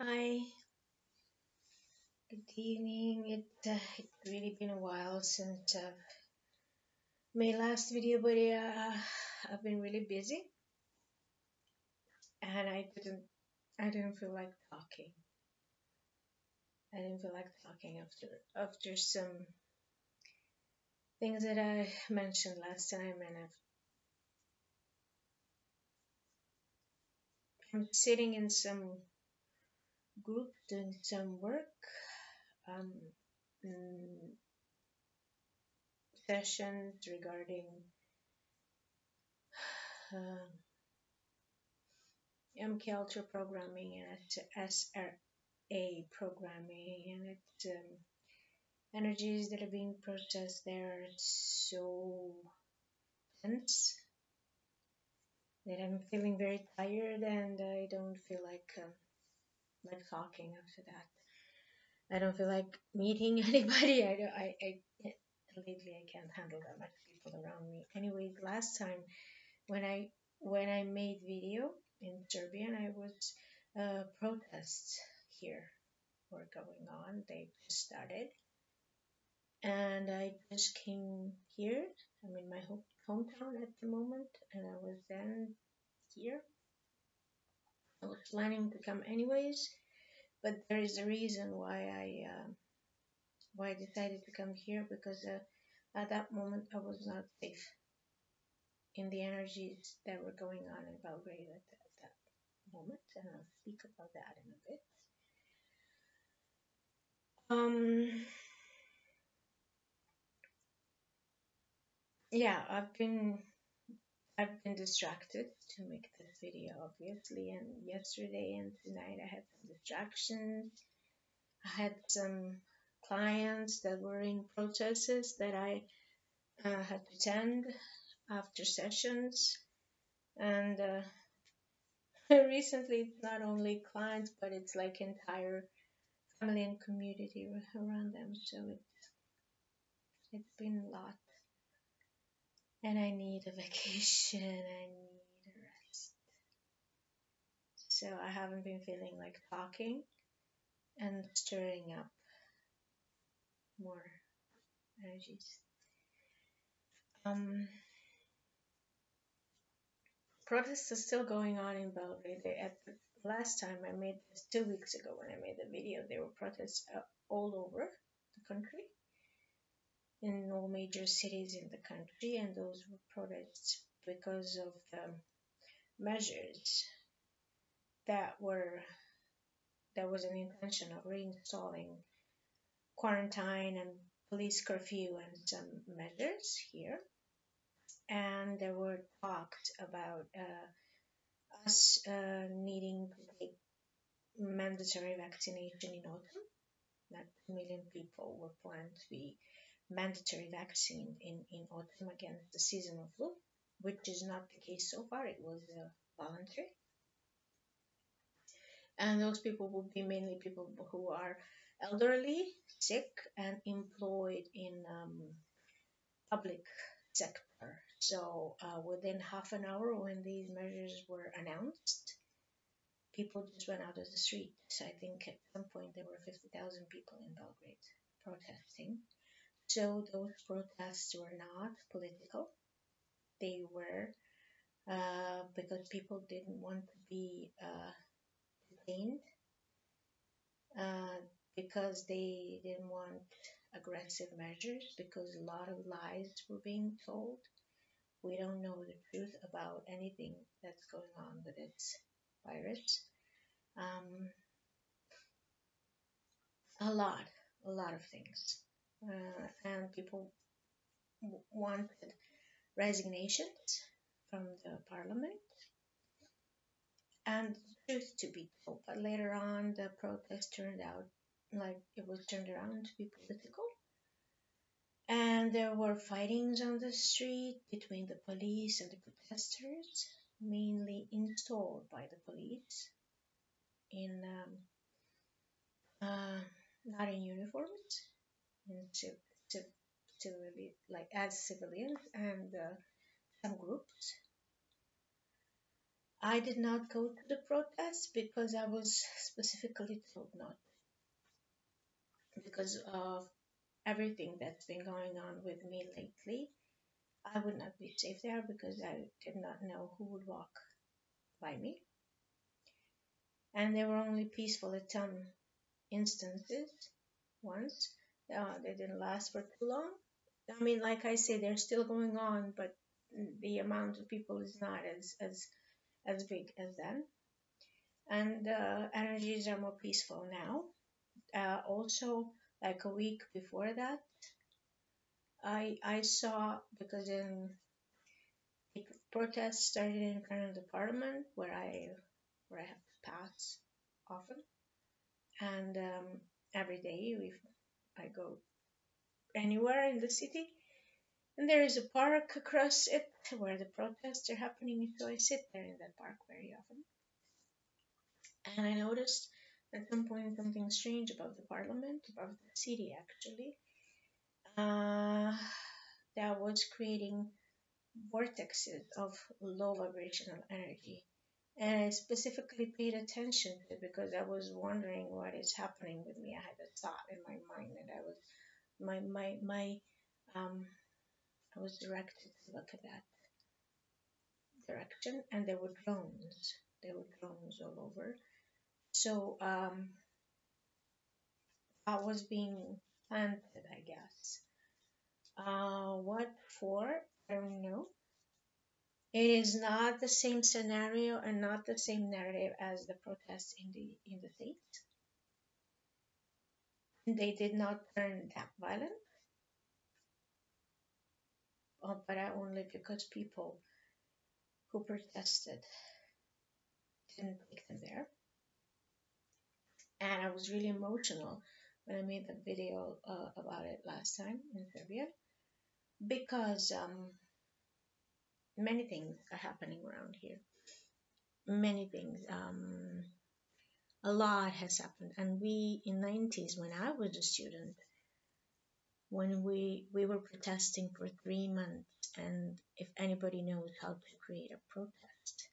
Hi, good evening. It's really been a while since my last video, but I've been really busy and I didn't feel like talking. I didn't feel like talking after some things that I mentioned last time, and I'm sitting in some group doing some work, um, mm, sessions regarding uh, MKUltra programming and SRA programming, and it's energies that are being processed there are so tense that I'm feeling very tired, and I don't feel like talking after that. I don't feel like meeting anybody. Lately I can't handle that much people around me. Anyways, last time when I made video in Serbia, and I was protests here were going on. They just started, and I just came here. I'm in my hometown at the moment, and I was then here. I was planning to come anyways, but there is a reason why I decided to come here, because at that moment I was not safe in the energies that were going on in Belgrade at that moment, and I'll speak about that in a bit. Um, yeah, I've been distracted to make this video, obviously, and yesterday and tonight I had some distractions. I had some clients that were in processes that I had to attend after sessions, and recently it's not only clients, but it's like entire family and community around them. So it's been a lot, and I need a vacation. I need a rest. So I haven't been feeling like talking and stirring up more energies. Um, Protests are still going on in Belgrade. At the last time I made this 2 weeks ago when I made the video, there were protests all over the country, in all major cities in the country, and those were protests because of the measures that were there was an intention of reinstalling quarantine and police curfew and some measures here, and there were talks about us needing to take mandatory vaccination in autumn. That 2 million people were planned to be mandatory vaccine in autumn against the seasonal flu, which is not the case so far. It was voluntary. And those people would be mainly people who are elderly, sick, and employed in public sector. So within half an hour when these measures were announced, people just went out of the streets. I think at some point there were 50,000 people in Belgrade protesting. So those protests were not political. They were because people didn't want to be detained, uh, because they didn't want aggressive measures, because a lot of lies were being told. We don't know the truth about anything that's going on with this virus. Um, a lot, a lot of things. And people wanted resignations from the parliament and the truth to be told. But later on, the protest turned out like it was turned around to be political. And there were fightings on the street between the police and the protesters, mainly installed by the police in uh, not in uniforms, in like as civilians, and some groups. I did not go to the protest because I was specifically told not, because of everything that's been going on with me lately. I would not be safe there because I did not know who would walk by me. And they were only peaceful at some instances once. They didn't last for too long. I mean, like I say, they're still going on, but the amount of people is not as big as then. And energies are more peaceful now. Also, like a week before that, I saw, because the protests started in front of the parliament where I have to pass often, and every day I go anywhere in the city, and there is a park across it where the protests are happening. So I sit there in that park very often, and I noticed at some point something strange about the parliament, about the city actually, uh, that was creating vortexes of low vibrational energy. And I specifically paid attention to it because I was wondering what is happening with me. I had a thought in my mind, and I was my I was directed to look at that direction, and there were drones. There were drones all over. So that was being planted, I guess. What for? I don't know. It is not the same scenario and not the same narrative as the protests in the states. They did not turn that violent, but only because people who protested didn't take them there. And I was really emotional when I made the video about it last time in Serbia, because many things are happening around here. Many things. A lot has happened, and we in '90s, when I was a student, when we were protesting for 3 months, and if anybody knows how to create a protest,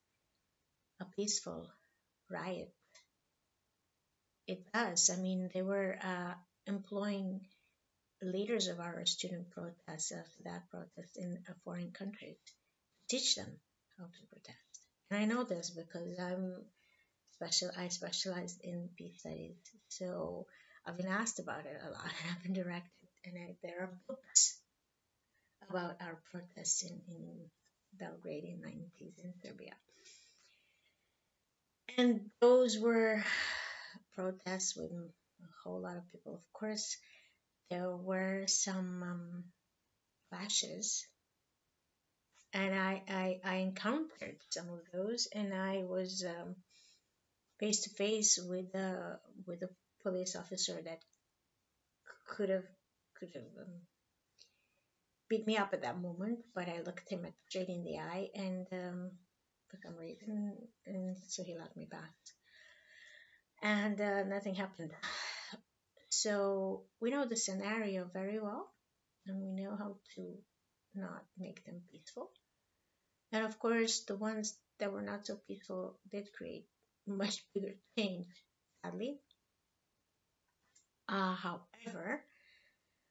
a peaceful riot, it does. I mean, they were employing leaders of our student protests after that protest in foreign countries to teach them how to protest. And I know this because I specialized in peace studies, so I've been asked about it a lot. I've been directed, and there are books about our protests in Belgrade in '90s in Serbia. And those were protests with a whole lot of people. Of course, there were some clashes, and I encountered some of those, and I was face to face with a police officer that could have could have beat me up at that moment, but I looked him straight in the eye, and for some reason, and so he let me pass, and nothing happened. So we know the scenario very well, and we know how to not make them peaceful. And of course, the ones that were not so peaceful did create much bigger change, sadly. However,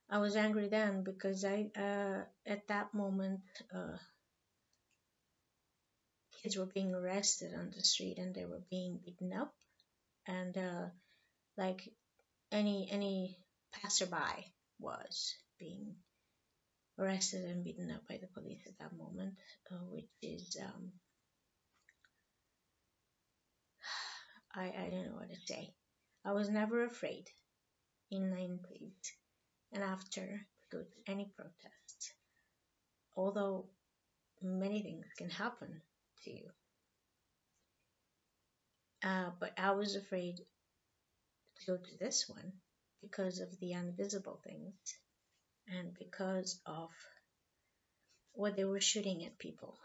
I was angry then because at that moment, kids were being arrested on the street, and they were being beaten up, and like any passerby was being arrested and beaten up by the police at that moment, which is I don't know what to say. I was never afraid in '90s and after to go to any protest, although many things can happen to you. But I was afraid to go to this one because of the invisible things and because of what they were shooting at people.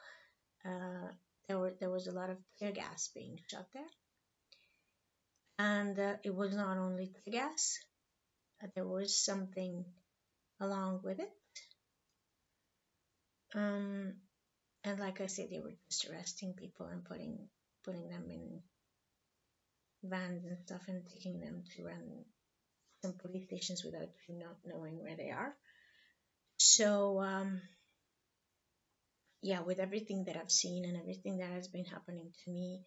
Uh, there was a lot of tear gas being shot there, and it was not only tear gas. There was something along with it. Um, and like I said, they were just arresting people and putting putting them in vans and stuff and taking them to run some police stations without you not knowing where they are. So yeah, with everything that I've seen and everything that has been happening to me,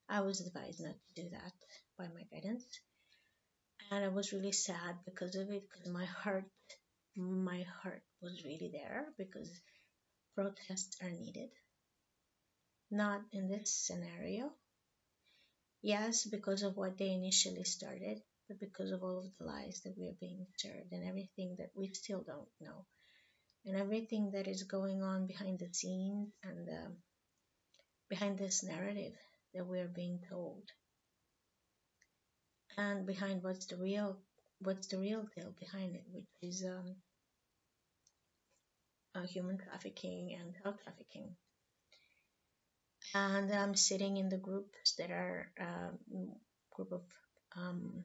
I was advised not to do that by my guidance. And I was really sad because of it, because my heart was really there, because protests are needed. Not in this scenario. Yes, because of what they initially started, but because of all of the lies that we are being served and everything that we still don't know, and everything that is going on behind the scenes and behind this narrative that we are being told, and behind what's the real deal behind it, which is human trafficking and child trafficking. And I'm sitting in the groups that are group of um,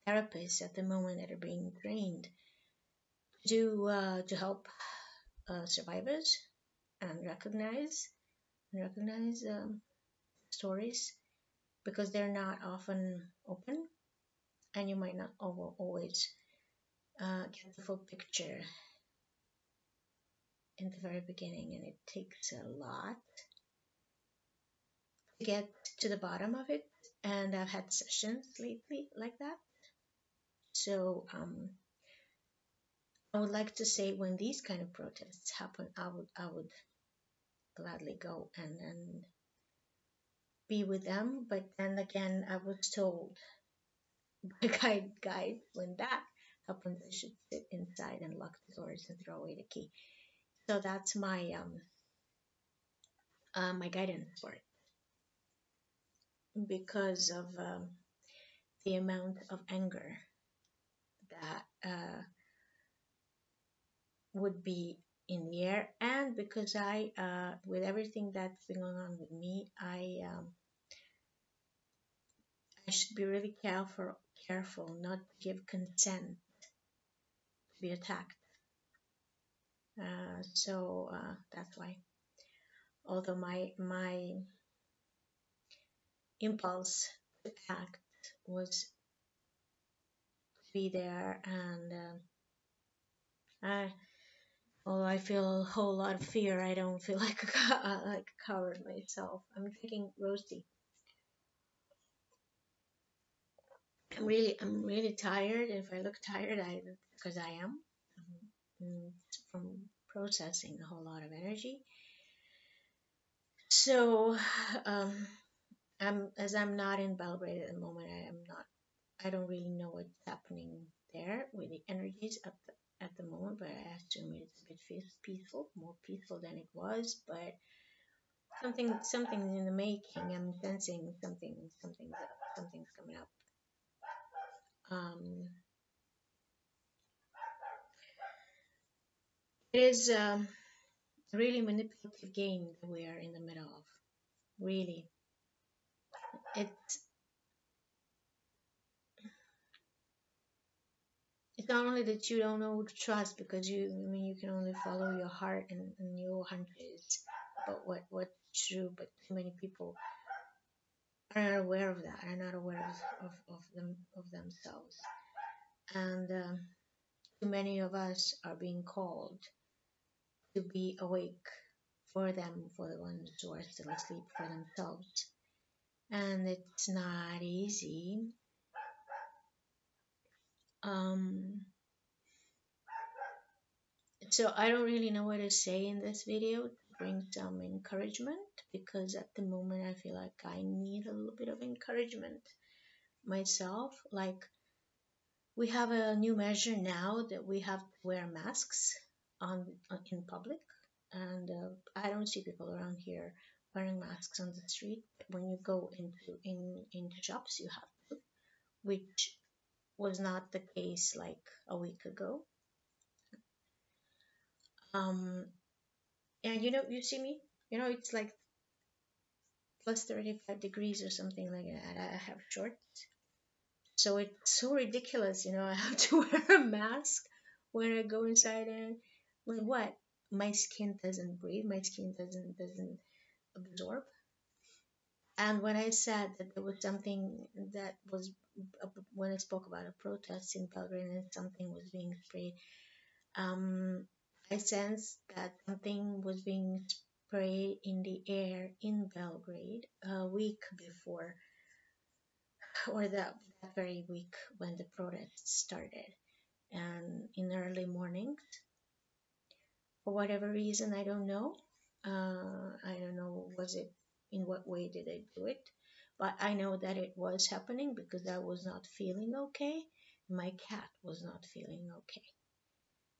therapists at the moment that are being trained to help survivors and recognize stories, because they're not often open, and you might not always get the full picture in the very beginning, and it takes a lot to get to the bottom of it. And I've had sessions lately like that. So I would like to say, when these kind of protests happen, I would gladly go and be with them. But then again, I was told by guide, when that happens, I should sit inside and lock the doors and throw away the key. So that's my guidance for it, because of the amount of anger that would be in the air, and because with everything that's been going on with me, I should be really careful not to give consent to be attacked. So that's why. Although my impulse to act was to be there, and I, although I feel a whole lot of fear, I don't feel like like a coward myself. I'm drinking roasty. I'm really tired. If I look tired, because I am, from processing a whole lot of energy. So, um, I'm not in Belgrade at the moment. I don't really know what's happening there with the energies at the moment, but I assume it's a bit peaceful, more peaceful than it was. But something's in the making. I'm sensing something's coming up. Um, it is a really manipulative game that we are in the middle of. Really, it's it's not only that you don't know who to trust, because you can only follow your heart and your hunches about what's true, but too many people are not aware of that, are not aware of themselves, and too many of us are being called to be awake for them, for the ones who are still asleep, for themselves, and it's not easy. Um, So I don't really know what to say in this video to bring some encouragement, because at the moment I feel like I need a little bit of encouragement myself. Like, we have a new measure now that we have to wear masks in public, and I don't see people around here wearing masks on the street. When you go into shops, you have to, which was not the case like a week ago. Um, and you see me, it's like plus 35 degrees or something like that. I have shorts. So it's so ridiculous, I have to wear a mask when I go inside, and like, what? My skin doesn't breathe, my skin doesn't absorb. And when I said that there was something that was, when I spoke about a protest in Belgrade and something was being sprayed, um, I sensed that something was being sprayed in the air in Belgrade a week before, or that very week when the protests started. And in the early mornings, for whatever reason, I don't know. I don't know, was it, in what way did they do it? But I know that it was happening because I was not feeling okay. My cat was not feeling okay.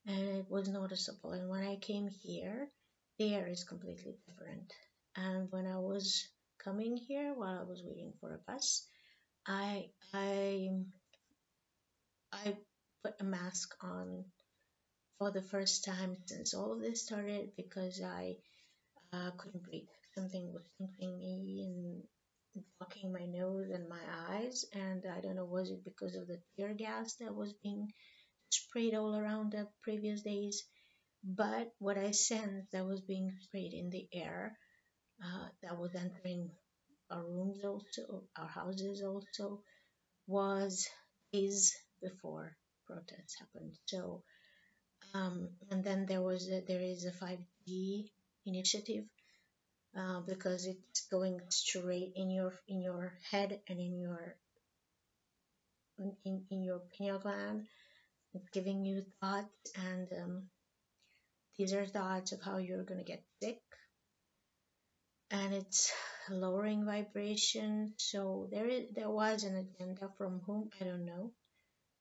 And it was noticeable. And when I came here, the air is completely different. And when I was coming here while I was waiting for a bus, I I I put a mask on for the first time since all of this started because I couldn't breathe. Something was tickling me and blocking my nose and my eyes. And I don't know, was it because of the tear gas that was being sprayed all around the previous days? But what I sensed that was being sprayed in the air, that was entering our rooms also, our houses also, was days before protests happened. So, and then there is a 5G initiative, because it's going straight in your head and in your pineal gland. It's giving you thoughts, and these are thoughts of how you're going to get sick, and it's lowering vibration. So there was an agenda from whom I don't know.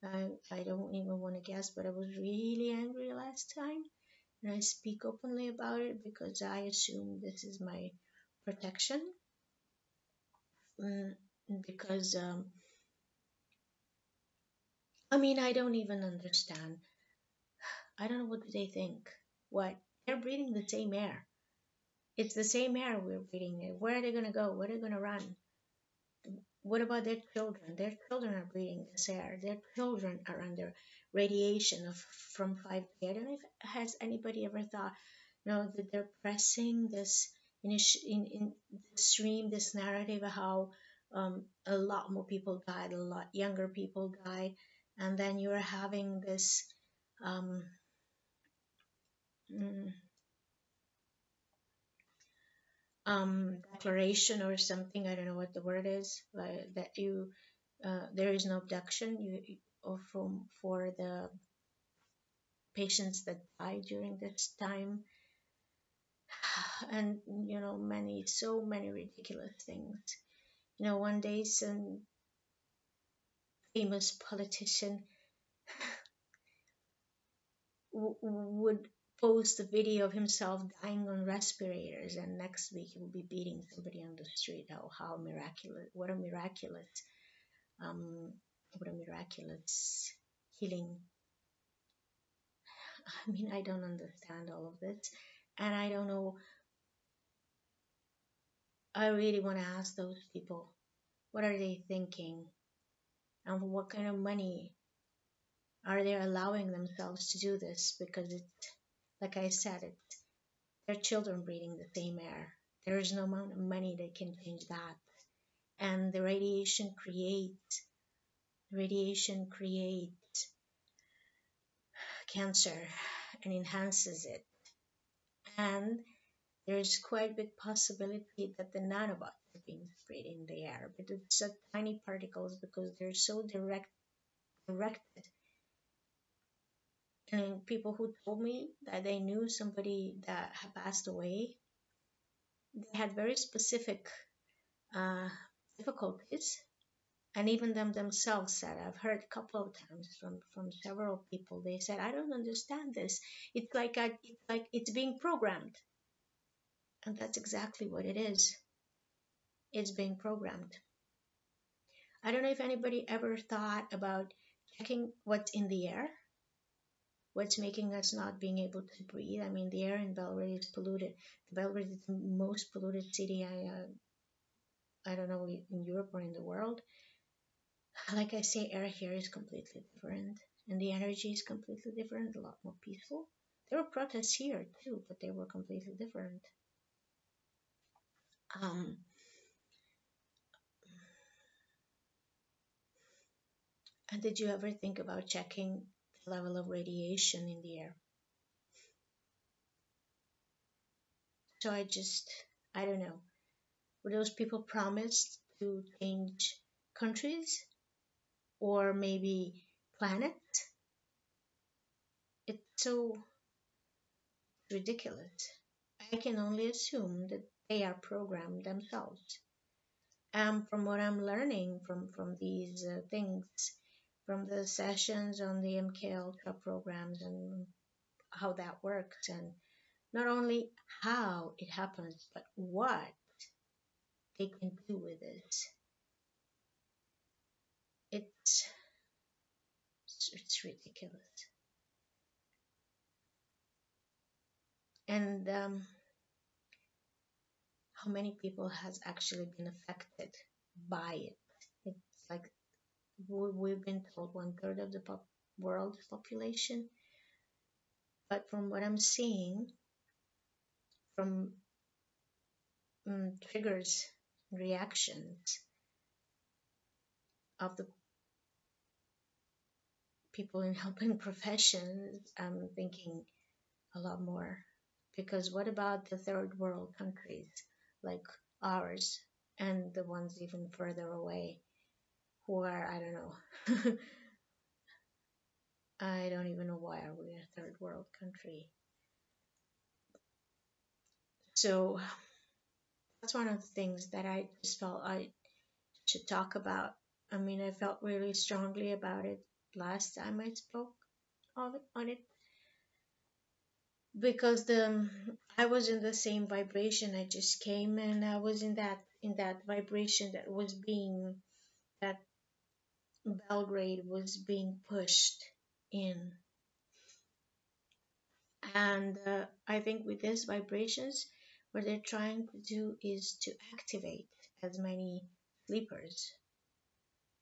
I don't even want to guess, but I was really angry last time, and I speak openly about it because I assume this is my protection. Mm, because I mean, I don't even understand. I don't know, what do they think. What, they're breathing the same air. It's the same air we're breathing. Where are they gonna go? Where are they gonna run? What about their children? Their children are breathing this air. Their children are under radiation of from 5G. I don't know if has anybody ever thought, that they're pressing this in this stream, this narrative of how a lot more people died, a lot younger people died, and then you're having this um, mm, declaration or something. I don't know what the word is, that you there is no abduction or from for the patients that died during this time, and so many ridiculous things. One day some famous politician would post a video of himself dying on respirators, and next week he will be beating somebody on the street. How miraculous! Um, what a miraculous healing. I mean, I don't understand all of this, and I don't know. I really want to ask those people, what are they thinking, and what kind of money are they allowing themselves to do this? Because it's, like I said, it's their children breathing the same air. There is no amount of money that can change that. And the radiation creates cancer and enhances it. And there's quite a big possibility that the nanobots are being sprayed in the air, but it's such tiny particles because they're so directed. And people who told me that they knew somebody that had passed away, they had very specific uh, difficulties, and even them themselves said, I've heard a couple of times from several people, they said, I don't understand this. It's like it's being programmed, and that's exactly what it is. It's being programmed. I don't know if anybody ever thought about checking what's in the air, what's making us not being able to breathe. I mean, the air in Belgrade is polluted. Belgrade is the most polluted city, I don't know, in Europe or in the world. Like I say, air here is completely different, and the energy is completely different, a lot more peaceful. There were protests here too, but they were completely different. Um, And did you ever think about checking the level of radiation in the air? So I don't know, were those people promised to change countries or maybe planet? It's so ridiculous. I can only assume that they are programmed themselves. From what I'm learning from these things, from the sessions on the MK Ultra programs and how that works, and not only how it happens, but what they can do with it. It's it's ridiculous. And how many people has actually been affected by it? It's like we've been told one third of the world's population, but from what I'm seeing, from triggers, reactions of the people in helping professions, I'm thinking a lot more. Because what about the third world countries like ours and the ones even further away who are, I don't know, I don't even know why are we a third world country. So that's one of the things that I just felt I should talk about. I mean, I felt really strongly about it last time I spoke on it because the I was in the same vibration. I just came and I was in that vibration that was being that Belgrade was being pushed in, and I think with these vibrations, what they're trying to do is to activate as many sleepers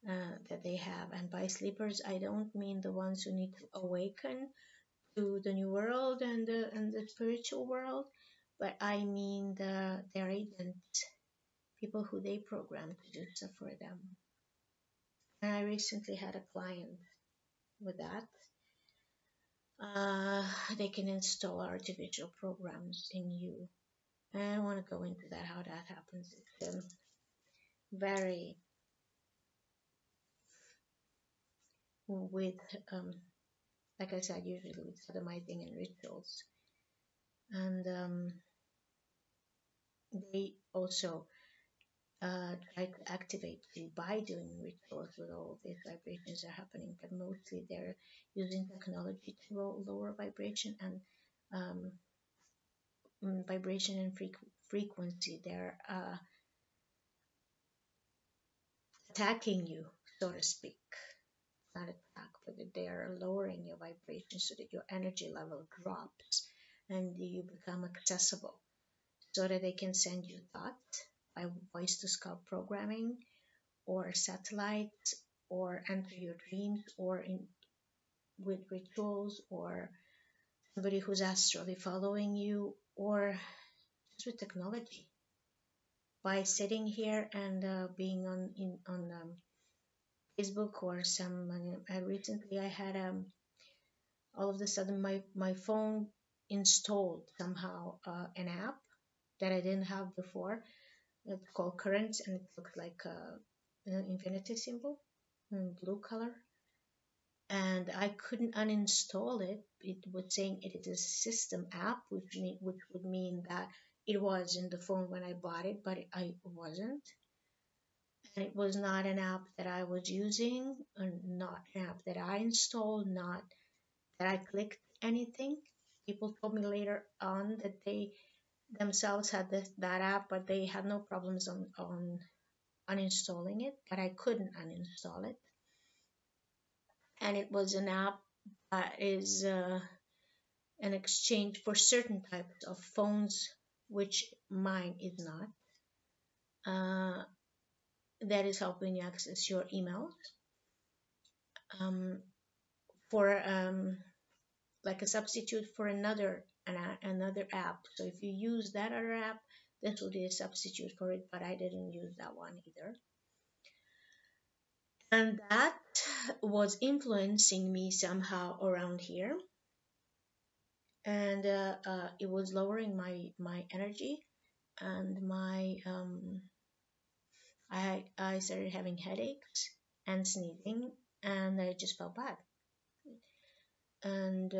that they have. And by sleepers, I don't mean the ones who need to awaken to the new world and the spiritual world, but I mean their agents, people who they program to do stuff for them. And I recently had a client with that. They can install artificial programs in you. And I don't want to go into that how that happens. It's very with like I said, usually with sodomizing and rituals. And they also try to activate you by doing rituals with all these vibrations are happening, but mostly they're using technology to lower vibration and um, vibration and frequency. They're attacking you, so to speak. Not attack, but they are lowering your vibration so that your energy level drops and you become accessible so that they can send you thoughts by voice to skull programming or satellites or enter your dreams or in with rituals or somebody who's astrally following you or just with technology by sitting here and being on Facebook or some. Recently I had all of a sudden my phone installed somehow an app that I didn't have before. It's called Currents and it looks like an infinity symbol in blue color. And I couldn't uninstall it. It was saying it is a system app, which would mean that it was in the phone when I bought it, but I wasn't. And it was not an app that I was using, not an app that I installed, not that I clicked anything. People told me later on that they themselves had that app, but they had no problems on uninstalling it, but I couldn't uninstall it. And it was an app that is an exchange for certain types of phones, which mine is not. That is helping you access your emails um, for like a substitute for another app. So if you use that other app, this will be a substitute for it. But I didn't use that one either. And that was influencing me somehow around here, and it was lowering my energy and my I started having headaches and sneezing, and I just felt bad. And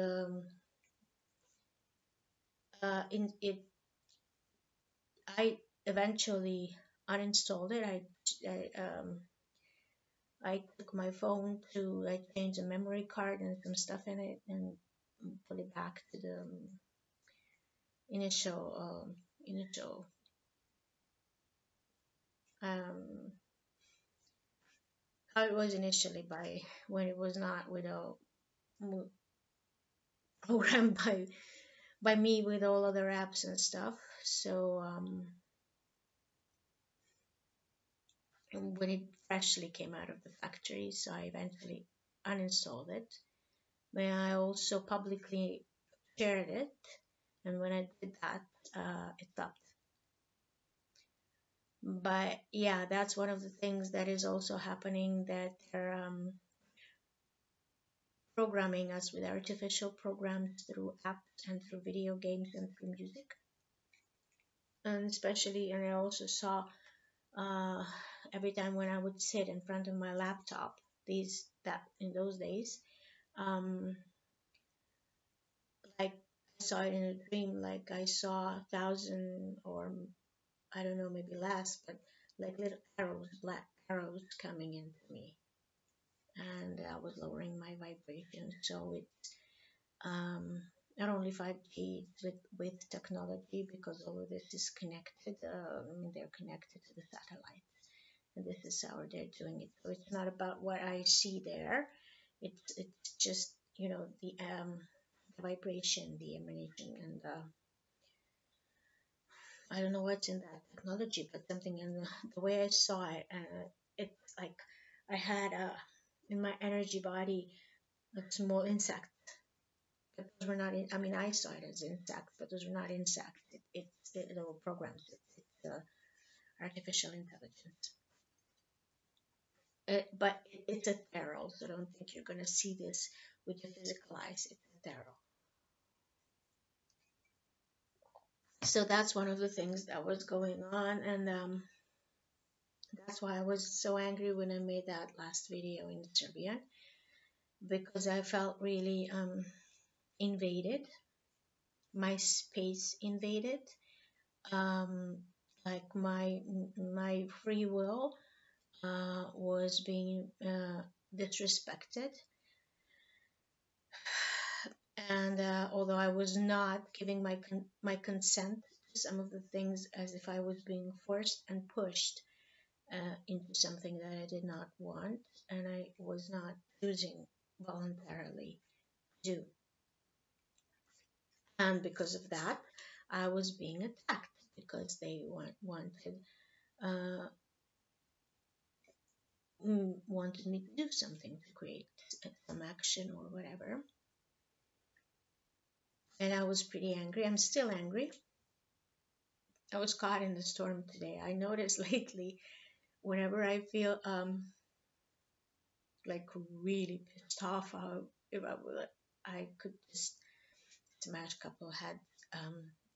in it, I eventually uninstalled it. I took my phone to I changed the memory card and some stuff in it and put it back to the initial initial um, how it was initially by when it was not with a programmed by me with all other apps and stuff. So when it freshly came out of the factory, so I eventually uninstalled it. But I also publicly shared it, and when I did that, it stopped. But yeah, that's one of the things that is also happening, that they're programming us with artificial programs through apps and through video games and through music. And especially, and I also saw uh, every time when I would sit in front of my laptop, these that in those days, um, like I saw it in a dream, like I saw 1,000, or I don't know, maybe less, but like little arrows, black arrows coming into me, and I was lowering my vibration. So it's not only 5G with technology, because all of this is connected. I mean, they're connected to the satellite, and this is how they're doing it. So it's not about what I see there. It's just, the vibration, the emanation, and I don't know what's in that technology, but something in the way I saw it, it's like I had in my energy body a small insect, but those were not. I mean, I saw it as insects, but those were not insects. They were programs. It's artificial intelligence. But it's a ethereal, so I don't think you're gonna see this with your physical eyes. It's a ethereal. So that's one of the things that was going on, and that's why I was so angry when I made that last video in Serbia, because I felt really invaded, my space invaded, um, like my free will was being disrespected. And although I was not giving my consent to some of the things, as if I was being forced and pushed into something that I did not want, and I was not choosing voluntarily to do. And because of that, I was being attacked because they uh, wanted me to do something, to create some action or whatever. And I was pretty angry. I'm still angry. I was caught in the storm today. I noticed lately, whenever I feel like really pissed off, if I could just smash a couple of heads.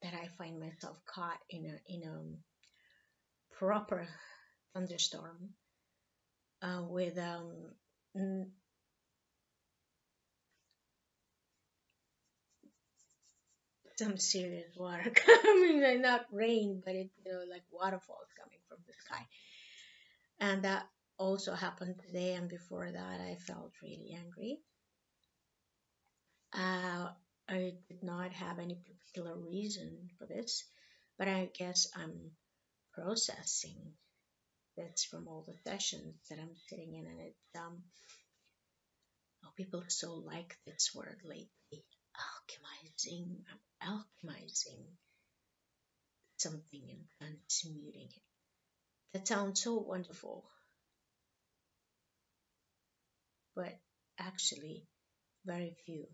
That I find myself caught in a proper thunderstorm with some serious water coming, like not rain, but it, like waterfalls coming from the sky. And that also happened today. And before that, I felt really angry. Uh, I did not have any particular reason for this, but I guess I'm processing this from all the sessions that I'm sitting in, and it's oh, people so like this word lately, alchemizing. I'm alchemizing something and transmuting it. That sounds so wonderful, but actually, very few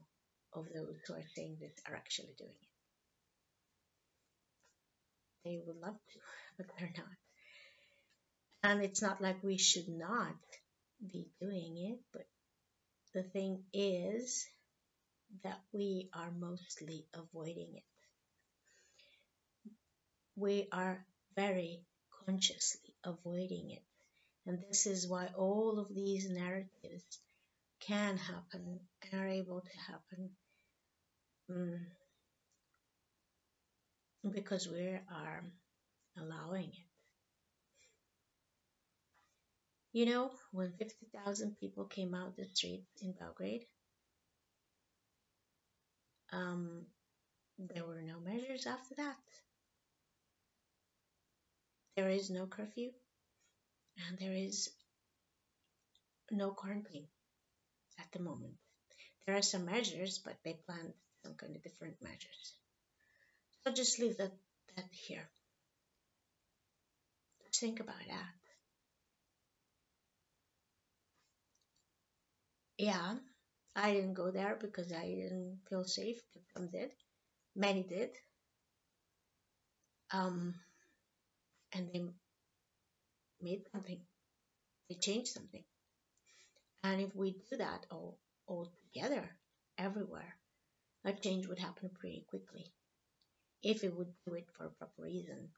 of those who are saying this are actually doing it. They would love to, but they're not. And it's not like we should not be doing it, but the thing is that we are mostly avoiding it. We are very consciously avoiding it. And this is why all of these narratives can happen and are able to happen, mm, because we are allowing it. You know, when 50,000 people came out the streets in Belgrade, um, there were no measures after that. There is no curfew and there is no quarantine at the moment. There are some measures, but they planned some kind of different measures. So just leave that here. Just think about that. Yeah, I didn't go there because I didn't feel safe, but some did. Many did. Um, and they made something. They changed something. And if we do that all together, everywhere, a change would happen pretty quickly. If we would do it for a proper reason,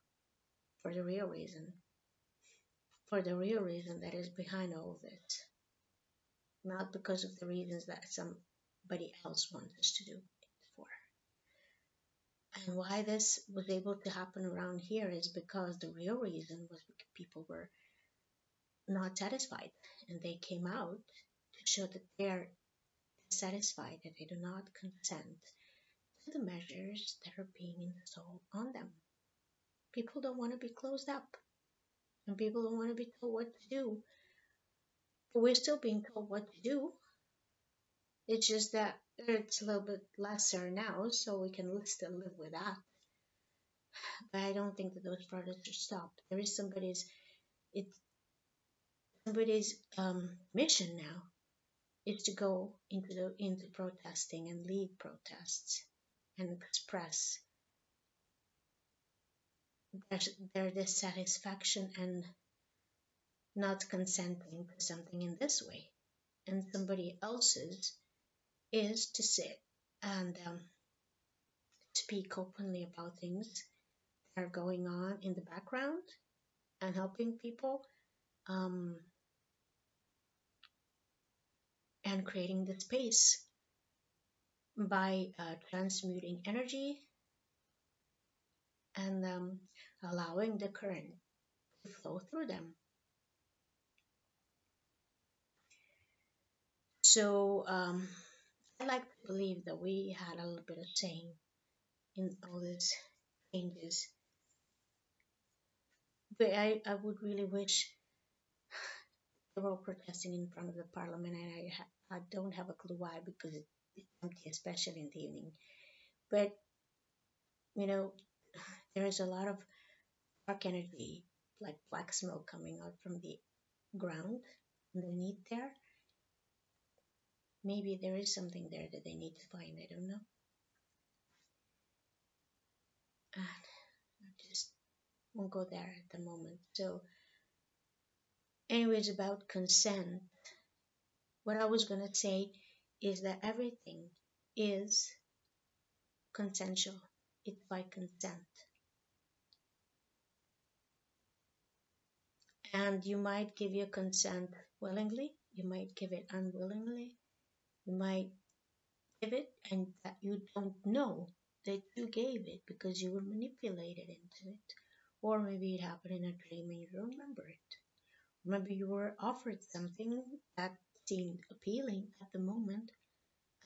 for the real reason, for the real reason that is behind all of this, not because of the reasons that somebody else wants us to do it for. And why this was able to happen around here is because the real reason was because people were not satisfied and they came out to show that they're dissatisfied, that they do not consent to the measures that are being installed on them. People don't want to be closed up and people don't want to be told what to do. But we're still being told what to do. It's just that it's a little bit lesser now, so we can still live with that. But I don't think that those protests are stopped. There is it's somebody's mission now is to go into protesting and lead protests and express their, their dissatisfaction and not consenting to something in this way. And somebody else's is to sit and speak openly about things that are going on in the background and helping people, um, and creating the space by transmuting energy and allowing the current to flow through them. So I like to believe that we had a little bit of saying in all these changes. But I would really wish they were all protesting in front of the parliament, and I don't have a clue why because it's empty, especially in the evening. But you know, there is a lot of dark energy, like black smoke coming out from the ground underneath there. Maybe there is something there that they need to find. I don't know. And I just won't go there at the moment. So, anyways, about consent, what I was gonna say is that everything is consensual. It's by consent. And you might give your consent willingly, you might give it unwillingly, you might give it and that you don't know that you gave it because you were manipulated into it. Or maybe it happened in a dream and you don't remember it. Maybe you were offered something that seemed appealing at the moment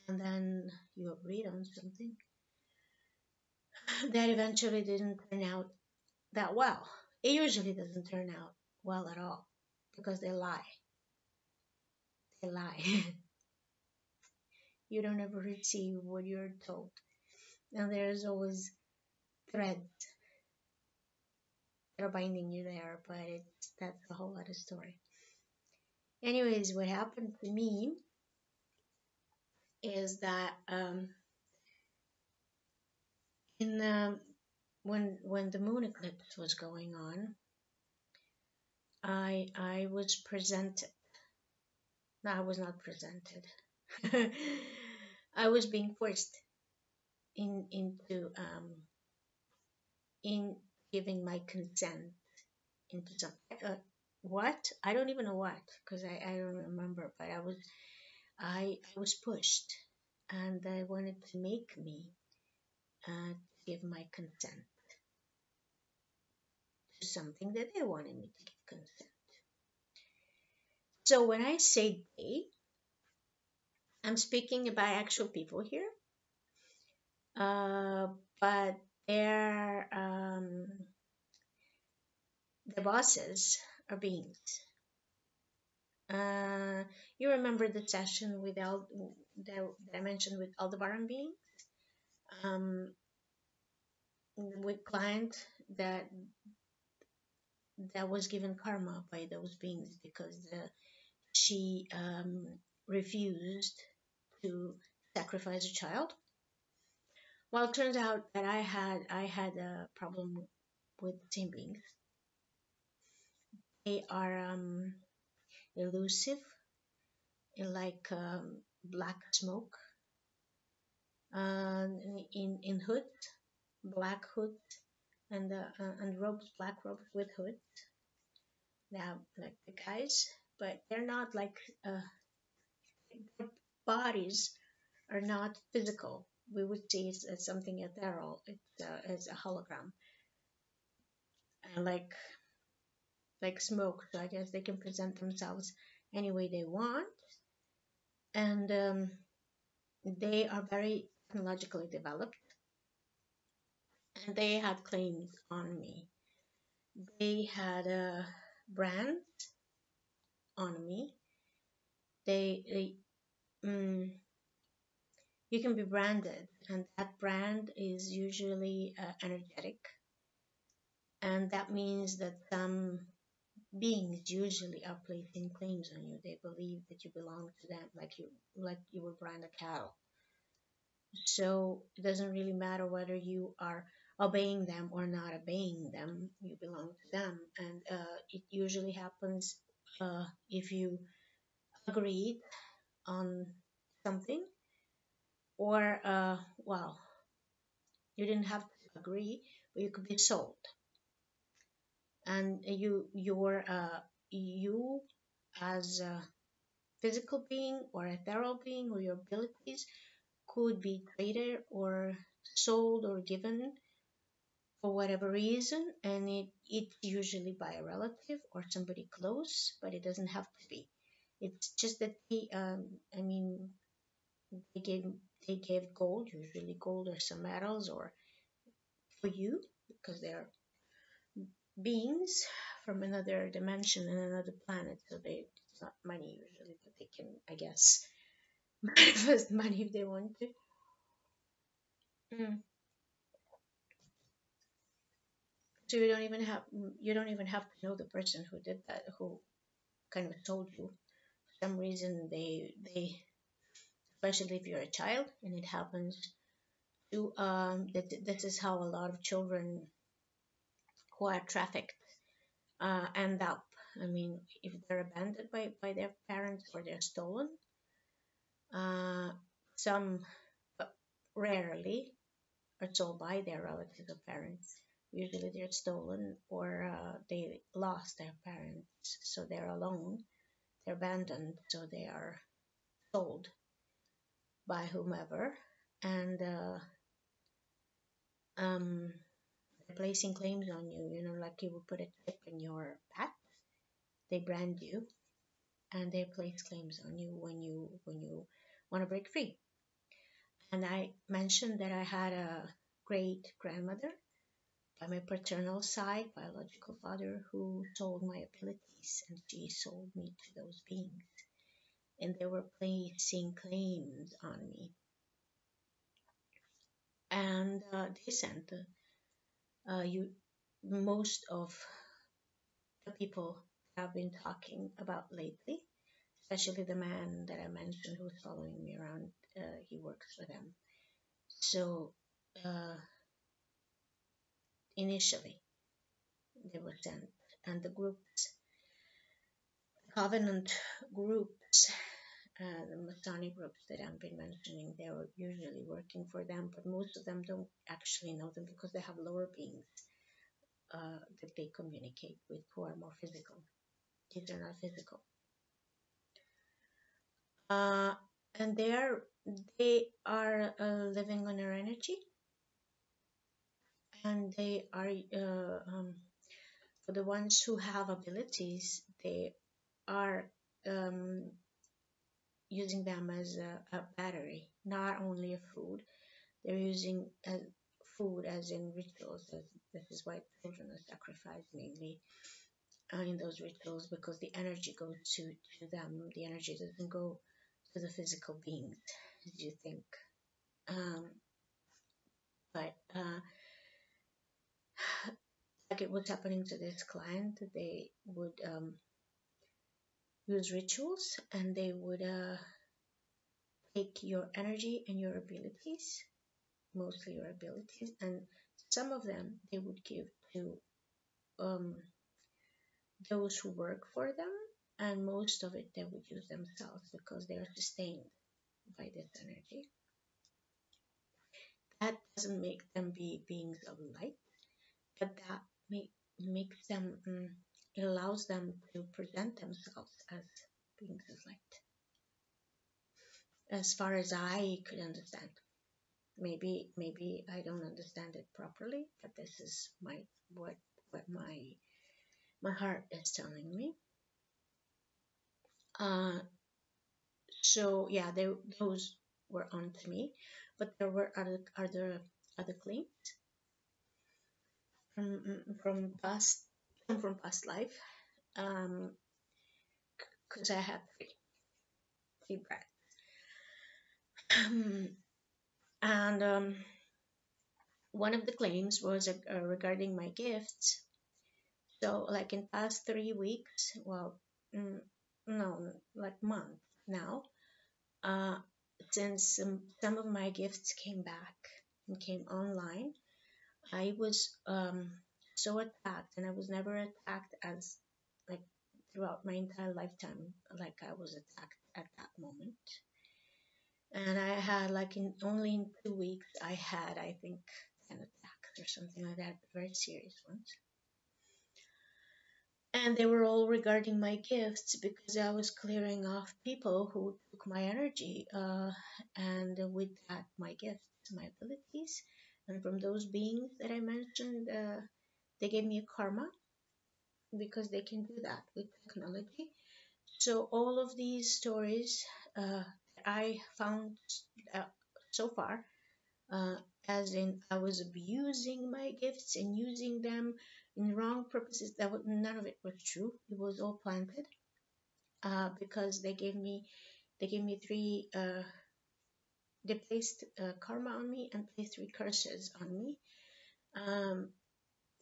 and then you agreed on something that eventually didn't turn out that well. It usually doesn't turn out well at all because they lie. They lie. You don't ever receive what you're told. And there's always threads that are binding you there, but that's a whole other story. Anyways, what happened to me is that in when the moon eclipse was going on, I was presented I was not presented. I was being forced into in giving my consent into something. What? I don't even know what, because I don't remember. But I was pushed, and they wanted to make me give my consent to something that they wanted me to give consent. So when I say they, I'm speaking about actual people here, uh, but they're the bosses are beings. Uh, you remember the session with that I mentioned with Aldebaran being, um, with client that that was given karma by those beings because she refused to sacrifice a child. Well, it turns out that I had a problem with the same beings. They are elusive, like black smoke, in hood, black hood, and robes, black robes with hood. They have like the guys, but they're not like their bodies are not physical. We would see it's something ethereal. It's a hologram, and like smoke. So I guess they can present themselves any way they want, and they are very technologically developed, and they had claims on me. They had a brand on me. They you can be branded, and that brand is usually energetic, and that means that some beings usually are placing claims on you. They believe that you belong to them, like you would brand a cattle. So it doesn't really matter whether you are obeying them or not obeying them. You belong to them, and it usually happens if you agreed on something, or well, you didn't have to agree, but you could be sold, and you as a physical being or ethereal being, or your abilities could be traded or sold or given for whatever reason, and it's usually by a relative or somebody close, but it doesn't have to be. It's just that I mean, they gave they gave gold, usually gold or some metals, or for you, because they're beings from another dimension and another planet, so it's not money usually, but they can, I guess, manifest money if they want to. Mm. So you don't even have to know the person who did that, who kind of told you. For some reason, they especially if you're a child, and it happens to that this is how a lot of children who are trafficked end up. I mean, if they're abandoned by their parents or they're stolen, uh, some, but rarely, are sold by their relatives or parents. Usually they're stolen, or they lost their parents, so they're alone. They're abandoned, so they are sold by whomever, and um, they're placing claims on you. You know, like you would put a chip in your pet, they brand you, and they place claims on you when you want to break free. And I mentioned that I had a great grandmother by my paternal side, biological father, who sold my abilities, and she sold me to those beings, and they were placing claims on me. And they sent you most of the people I've been talking about lately, especially the man that I mentioned who's following me around. He works for them. So uh, initially they were sent, and the groups, covenant groups, The Masonic groups that I've been mentioning, they're usually working for them, but most of them don't actually know them because they have lower beings that they communicate with who are more physical. These are not physical. Uh, and they are living on our energy, and they are for the ones who have abilities, they are um, using them as a battery, not only a food. They're using food as in rituals. This is why children are sacrificed mainly in those rituals, because the energy goes to them. The energy doesn't go to the physical beings as you think. Um, but like it was happening to this client, they would use rituals, and they would take your energy and your abilities, mostly your abilities, and some of them they would give to um, those who work for them, and most of it they would use themselves because they are sustained by this energy. That doesn't make them be beings of light, but that makes them, it allows them to present themselves as beings of light, as far as I could understand. Maybe I don't understand it properly, but this is what what my heart is telling me. Uh, so yeah, those were on to me, but there were other claims from past life, um, because I had three breaths, and one of the claims was regarding my gifts. So like in past 3 weeks, well, mm, no, like month now, uh, since some of my gifts came back and came online, I was so attacked, and I was never attacked as like throughout my entire lifetime, like I was attacked at that moment. And I had like in only in 2 weeks, I had I think 10 attacks or something like that, very serious ones. And they were all regarding my gifts because I was clearing off people who took my energy, and with that, my gifts, my abilities. And from those beings that I mentioned, they gave me a karma because they can do that with technology. So all of these stories I found uh, so far, uh, as in I was abusing my gifts and using them in wrong purposes. None of it was true. It was all planted, because they gave me three. They placed karma on me and placed three curses on me. Um,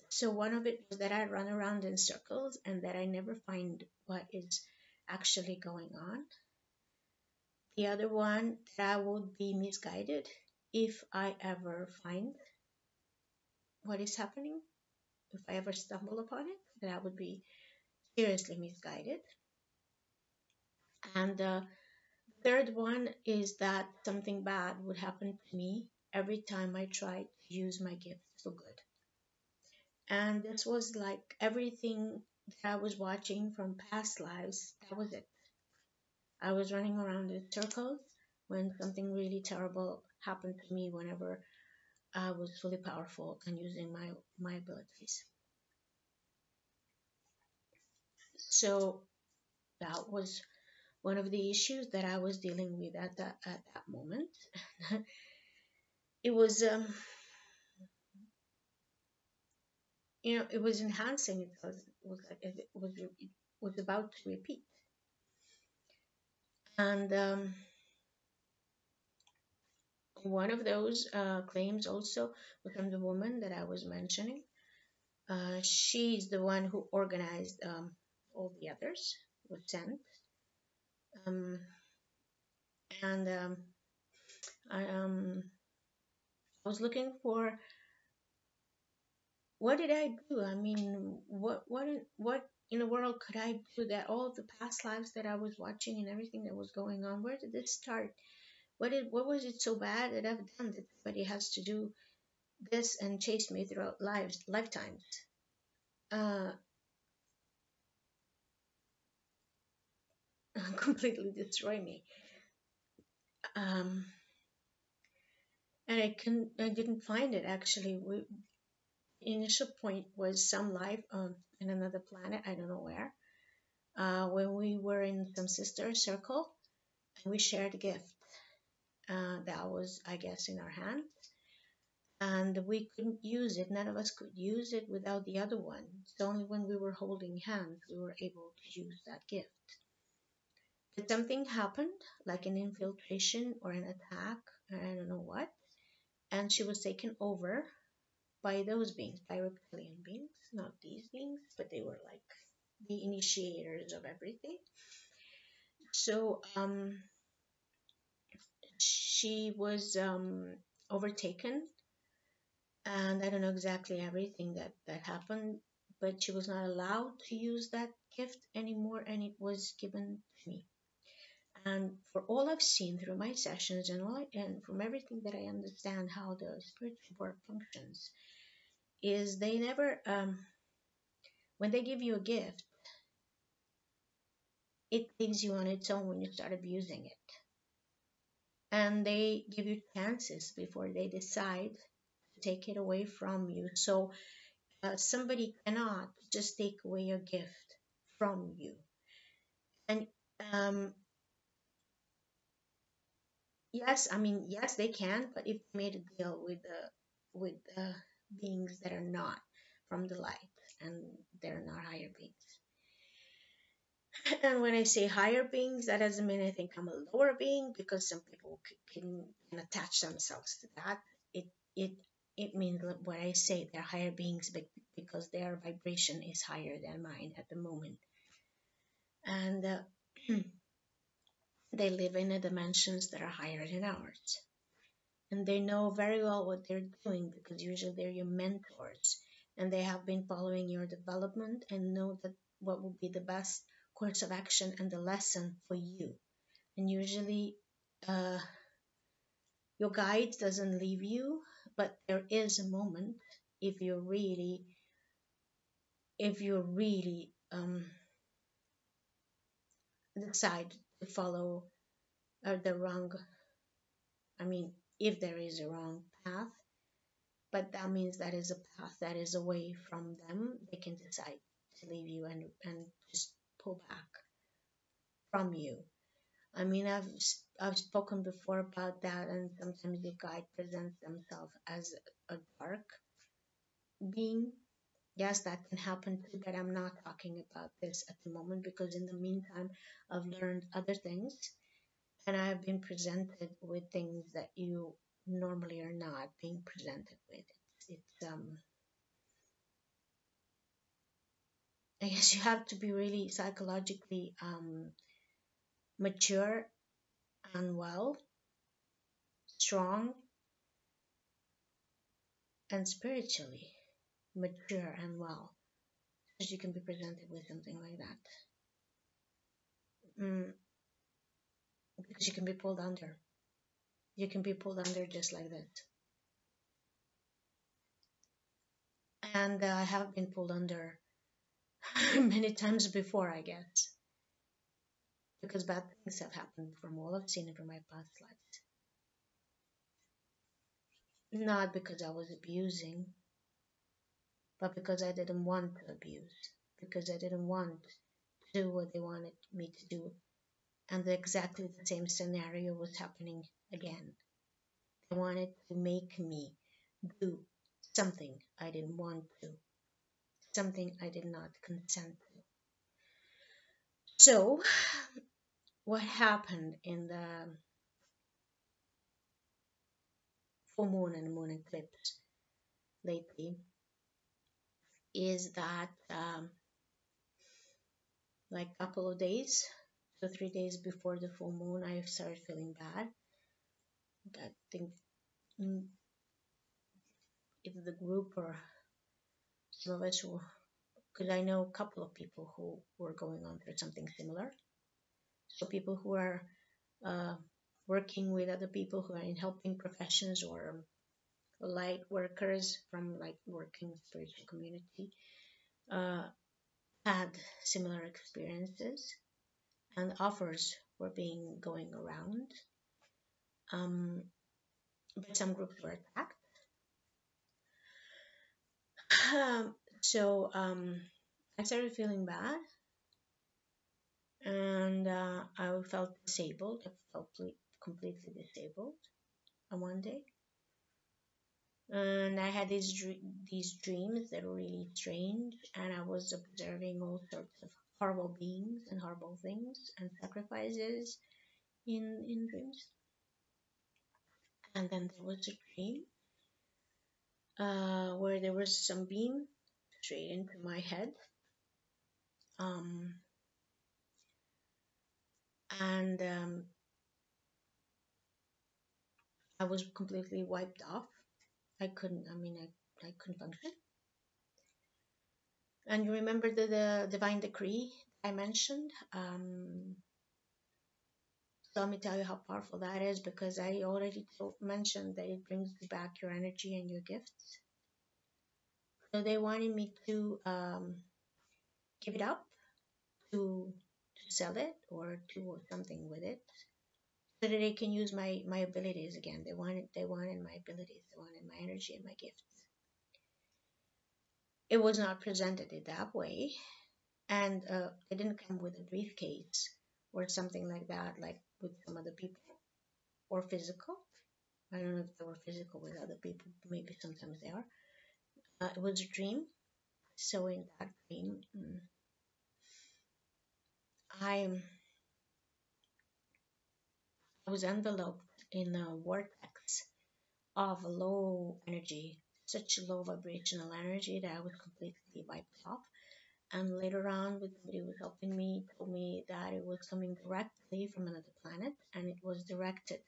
so one of it was that I run around in circles and that I never find what is actually going on. The other one, that I would be misguided if I ever find what is happening. If I ever stumble upon it, that I would be seriously misguided. And the third one is that something bad would happen to me every time I tried to use my gifts for good. And this was like everything that I was watching from past lives. That was it. I was running around in circles when something really terrible happened to me whenever I was fully powerful and using my abilities. So that was one of the issues that I was dealing with at that moment. It was it was enhancing. It was about to repeat. And one of those claims also was from the woman that I was mentioning. She's the one who organized all the others was sent. Um, and I was looking for, what did I do? I mean, what in the world could I do that? All of the past lives that I was watching and everything that was going on, where did this start? What was it so bad that I've done that somebody has to do this and chase me throughout lifetimes? Uh, completely destroy me. Um, and I didn't find it actually. Initial point was some life on in another planet, I don't know where. When we were in some sister circle and we shared a gift that was, I guess, in our hand, and we couldn't use it. None of us could use it without the other one. It's only when we were holding hands we were able to use that gift. But something happened, like an infiltration or an attack, I don't know what, and she was taken over by those beings, by reptilian beings, not these beings, but they were like the initiators of everything. So she was overtaken, and I don't know exactly everything that happened, but she was not allowed to use that gift anymore, and it was given to me. And for all I've seen through my sessions and from everything that I understand how the spiritual work functions, is they never when they give you a gift, it leaves you on its own when you start abusing it. And they give you chances before they decide to take it away from you. So somebody cannot just take away your gift from you. And um, yes, I mean, yes, they can, but if they made a deal with beings that are not from the light and they're not higher beings. And when I say higher beings, that doesn't mean I think I'm a lower being, because some people can attach themselves to that. It it it means that when I say they're higher beings, because their vibration is higher than mine at the moment, and they live in the dimensions that are higher than ours, and they know very well what they're doing, because usually they're your mentors, and they have been following your development and know that what will be the best course of action and the lesson for you. And usually uh, your guide doesn't leave you, but there is a moment, if you're really decide to follow the wrong, I mean, if there is a wrong path, but that means that is a path that is away from them, they can decide to leave you and just pull back from you. I mean, I've spoken before about that, and sometimes the guide presents themselves as a dark being. Yes, that can happen too, but I'm not talking about this at the moment, because in the meantime, I've learned other things, and I've been presented with things that you normally are not being presented with. It's I guess you have to be really psychologically mature and well, strong, and spiritually mature and well, so you can be presented with something like that. Because you can be pulled under. You can be pulled under just like that. And I have been pulled under many times before, I guess, because bad things have happened from all I've seen from my past lives. Not because I was abusing, but because I didn't want to abuse, because I didn't want to do what they wanted me to do. And exactly the same scenario was happening again. They wanted to make me do something I didn't want to, something I did not consent to. So, what happened in the full moon and moon eclipse lately is that like a couple of days, so 3 days before the full moon, I started feeling bad. I think mm, either the group or some of us because I know a couple of people who were going on through something similar. So people who are uh, working with other people who are in helping professions or light workers from like working spiritual community uh, had similar experiences, and offers were being going around. Um, but some groups were attacked. Um, so I started feeling bad, and I felt disabled. I felt completely disabled on one day, and I had these dreams that were really strange, and I was observing all sorts of horrible beings and horrible things and sacrifices in dreams. And then there was a dream where there was some beam straight into my head, um, and I was completely wiped off. I couldn't. I mean, I couldn't function. And you remember the divine decree I mentioned? So let me tell you how powerful that is, because I already mentioned that it brings you back your energy and your gifts. So they wanted me to give it up, to sell it, or to do something with it, so that they can use my abilities again. They wanted my abilities. They wanted my energy and my gifts. It was not presented in that way, and it didn't come with a briefcase or something like that, like with some other people, or physical. I don't know if they were physical with other people. Maybe sometimes they are. It was a dream. So in that dream, I was enveloped in a vortex of low energy, such low vibrational energy that I was completely wiped off. And later on, with somebody who was helping me, told me that it was coming directly from another planet, and it was directed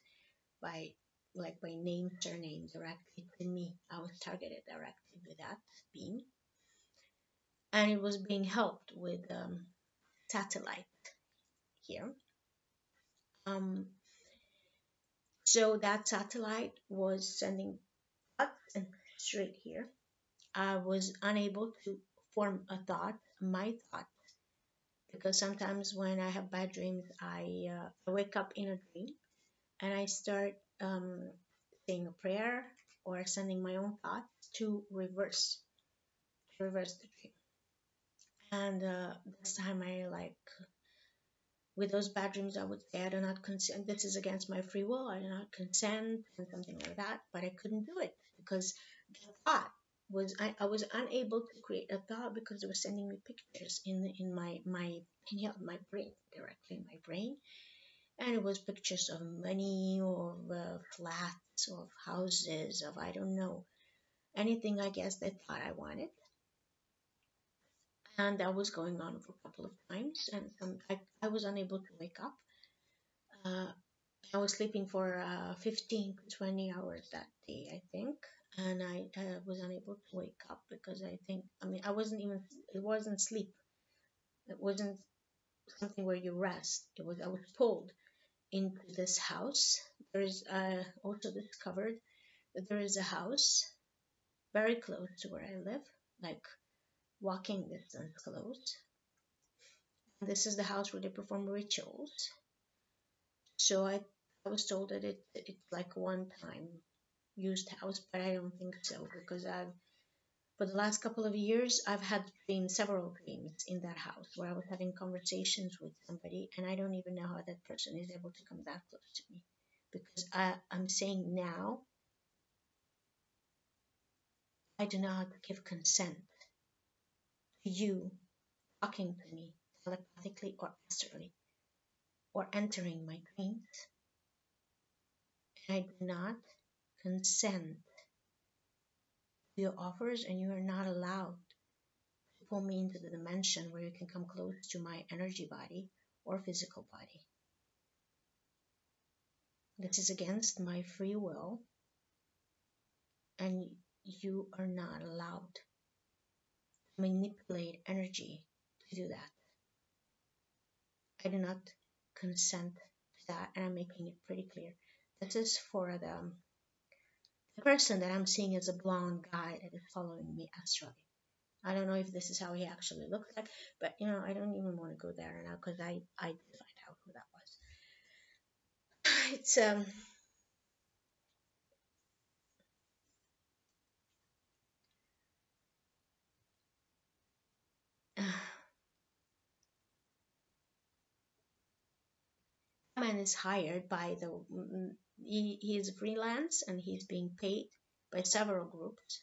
by, like, by name, surname, directly to me. I was targeted directly with that beam, and it was being helped with satellite here. Um, so that satellite was sending thoughts and straight here. I was unable to form a thought, my thought, because sometimes when I have bad dreams, I wake up in a dream and I start saying a prayer or sending my own thoughts to reverse the dream. And this time I like, with those bad dreams, I would say I do not consent. This is against my free will. I do not consent, and something like that. But I couldn't do it because the thought was, I was unable to create a thought because it was sending me pictures in my brain, directly in my brain, and it was pictures of money, or flats, of houses, of, I don't know, anything, I guess, they thought I wanted. And that was going on for a couple of times, and I was unable to wake up. uh, I was sleeping for 15 to 20 hours that day, I think, and I was unable to wake up because I think, I mean, I wasn't even, it wasn't sleep, it wasn't something where you rest. It was, I was pulled into this house. There is also discovered that there is a house very close to where I live, like walking distance close. And this is the house where they perform rituals. So I was told that it's like a one time used house, but I don't think so, because I've, for the last couple of years, I've had several dreams in that house where I was having conversations with somebody, and I don't even know how that person is able to come that close to me, because I'm saying now, I do not give consent to you talking to me telepathically or astrally or entering my dreams. And I do not consent to your offers, and you are not allowed to pull me into the dimension where you can come close to my energy body or physical body. This is against my free will, and you are not allowed manipulate energy to do that. I do not consent to that, and I'm making it pretty clear. This is for the person that I'm seeing as a blonde guy that is following me astrally. I don't know if this is how he actually looks like, but I don't even want to go there now because I did find out who that was. It's man is hired by he is freelance and he's being paid by several groups,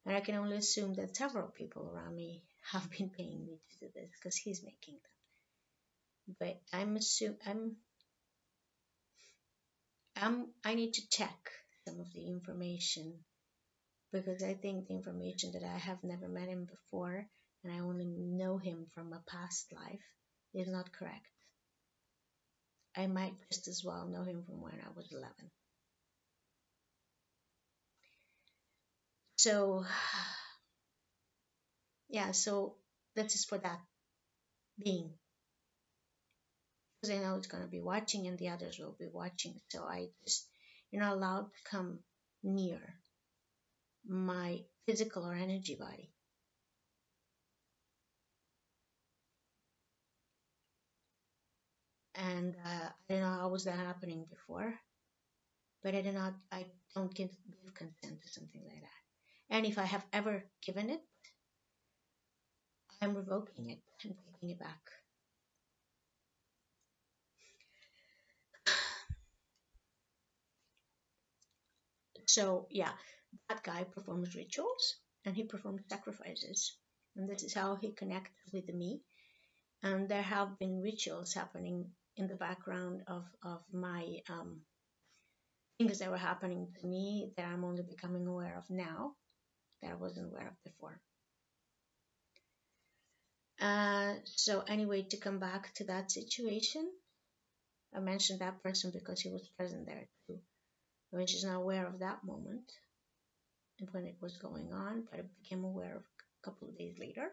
and I can only assume that several people around me have been paying me to do this because he's making them. But I need to check some of the information because I think the information that I have never met him before and I only know him from a past life is not correct. I might just as well know him from when I was 11. So, yeah, so that is for that being. Because I know it's going to be watching and the others will be watching. So you're not allowed to come near my physical or energy body. And I don't know how was that happening before, but I don't give consent to something like that. And if I have ever given it, I'm revoking it and taking it back. So yeah, that guy performs rituals and he performs sacrifices. And this is how he connects with me. And there have been rituals happening in the background of my things that were happening to me that I'm only becoming aware of now that I wasn't aware of before. So anyway, to come back to that situation, I mentioned that person because he was present there too. I was just not aware of that moment and when it was going on, but I became aware of a couple of days later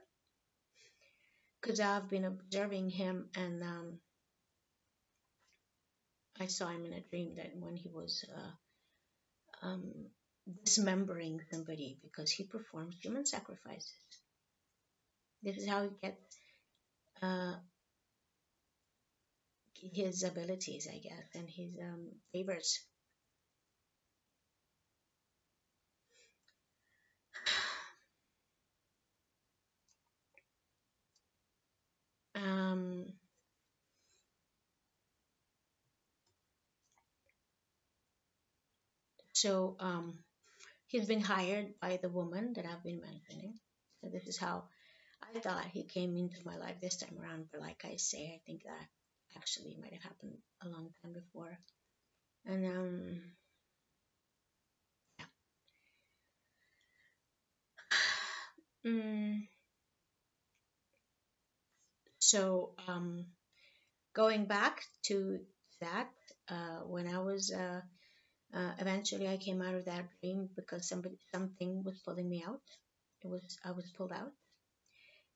because I've been observing him and I saw him in a dream that when he was um, dismembering somebody because he performs human sacrifices. This is how he gets uh, his abilities, I guess, and his favors. Um, so he's been hired by the woman that I've been mentioning. So this is how I thought he came into my life this time around. But like I say, I think that actually might have happened a long time before. And yeah. Mm, so going back to that, when I was eventually I came out of that dream because something was pulling me out. I was pulled out,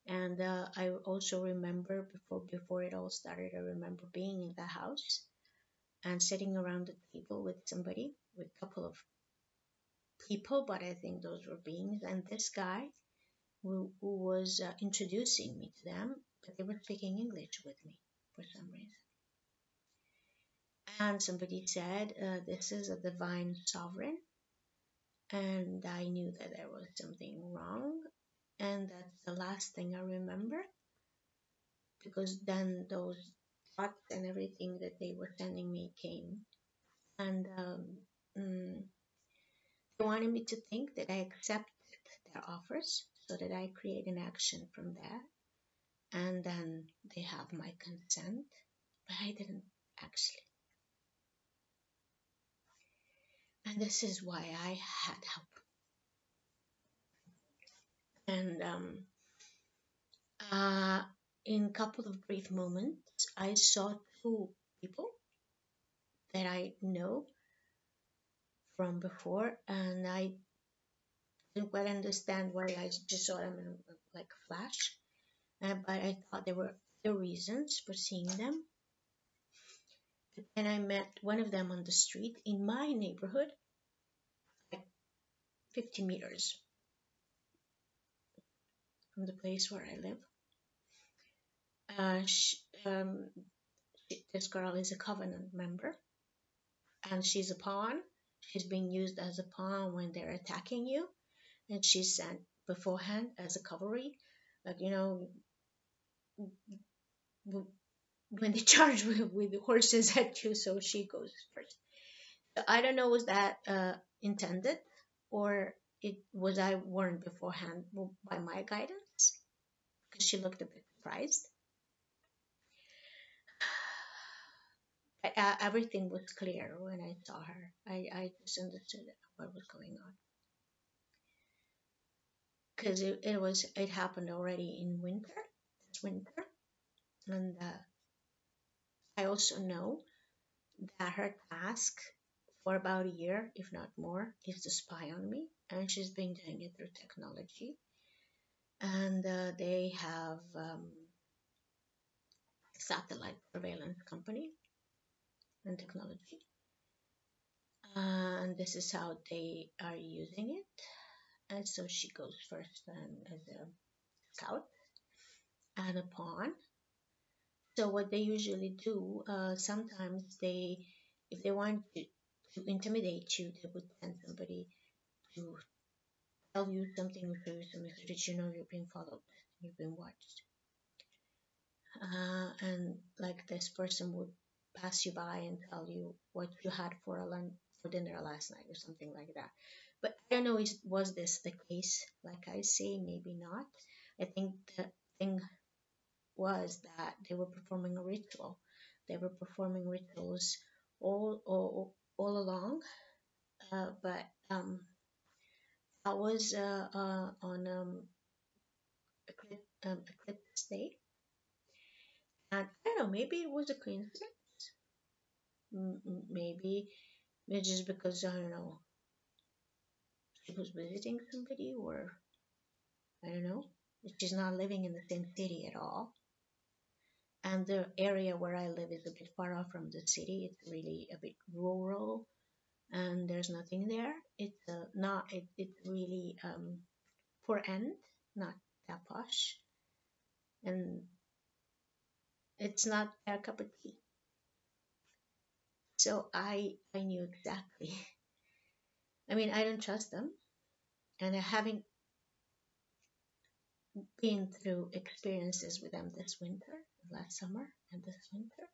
and I also remember before it all started. I remember being in the house and sitting around the table with somebody, with a couple of people, but I think those were beings, and this guy who was introducing me to them, but they were speaking English with me for some reason. And somebody said, "This is a divine sovereign," and I knew that there was something wrong, and that's the last thing I remember because then those thoughts and everything that they were sending me came, and mm, they wanted me to think that I accepted their offers so that I create an action from that, and then they have my consent, but I didn't actually. And this is why I had help. And uh, in a couple of brief moments, I saw two people that I know from before, and I didn't quite understand why I just saw them in like a flash. But I thought there were other reasons for seeing them. And I met one of them on the street in my neighborhood, like 50 meters from the place where I live. Uh, sh um, this girl is a covenant member, and she's a pawn. She's being used as a pawn when they're attacking you, and she's sent beforehand as a cavalry. Like, when they charge with horses at you, so she goes first. So I don't know, was that intended, or it was I warned beforehand by my guidance? Because she looked a bit surprised. Everything was clear when I saw her. I just understood what was going on because it happened already in winter, this winter, and I also know that her task for about a year, if not more, is to spy on me, and she's been doing it through technology. And they have satellite surveillance company and technology, and this is how they are using it. And so she goes first as a scout and a pawn. So what they usually do, sometimes if they want to intimidate you, they would send somebody to tell you something or show you something so that you know you're being followed, you're being watched. And like this person would pass you by and tell you what you had for lunch for dinner last night or something like that. But I don't know, was this the case? Like I say, maybe not. I think the thing was that they were performing a ritual. They were performing rituals all along. But I was on eclipse day, and I don't know. Maybe it was a coincidence. Maybe it's just because I don't know. She was visiting somebody, or I don't know. She's not living in the same city at all. And the area where I live is a bit far off from the city. It's really a bit rural, and there's nothing there. It's not. It's really poor end, not that posh, and it's not their cup of tea. So I knew exactly. I mean, I don't trust them, and having been through experiences with them this winter, last summer, and this winter,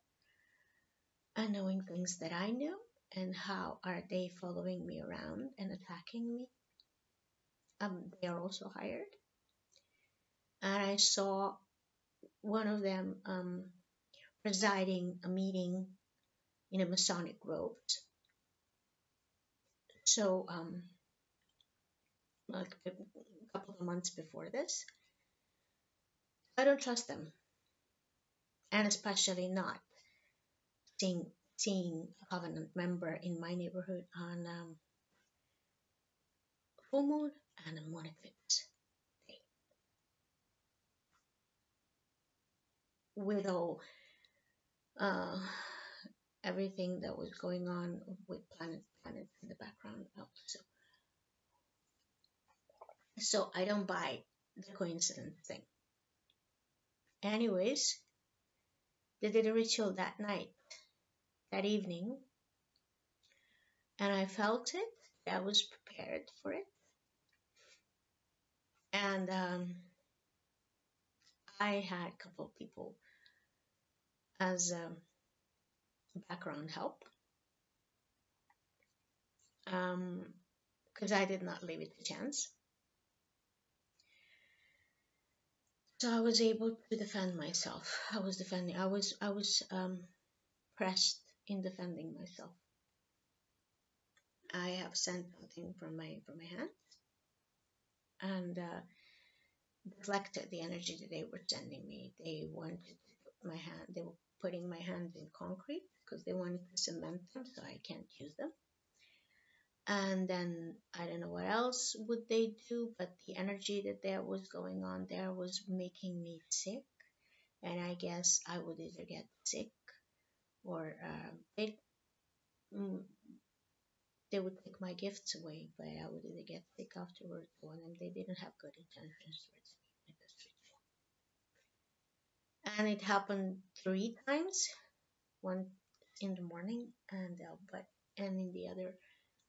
and knowing things that I knew, and how are they following me around and attacking me. They are also hired, and I saw one of them presiding a meeting in a Masonic robes. So like a couple of months before this, I don't trust them, and especially not seeing a covenant member in my neighborhood on full moon and a moon eclipse day, with all uh, everything that was going on with planets in the background also. So I don't buy the coincidence thing. Anyways, they did a ritual that night, that evening, and I felt it. I was prepared for it, and I had a couple of people as background help, because I did not leave it to chance. So I was able to defend myself. I was defending. I was pressed in defending myself. I have sent something from my hand and deflected the energy that they were sending me. They wanted to put my hand. They were putting my hands in concrete because they wanted to cement them so I can't use them. And then I don't know what else would they do, but the energy that there was going on there was making me sick. And I guess I would either get sick or mm, they would take my gifts away, but I would either get sick afterwards or they didn't have good intentions towards me with this ritual. And it happened 3 times, one in the morning and in the other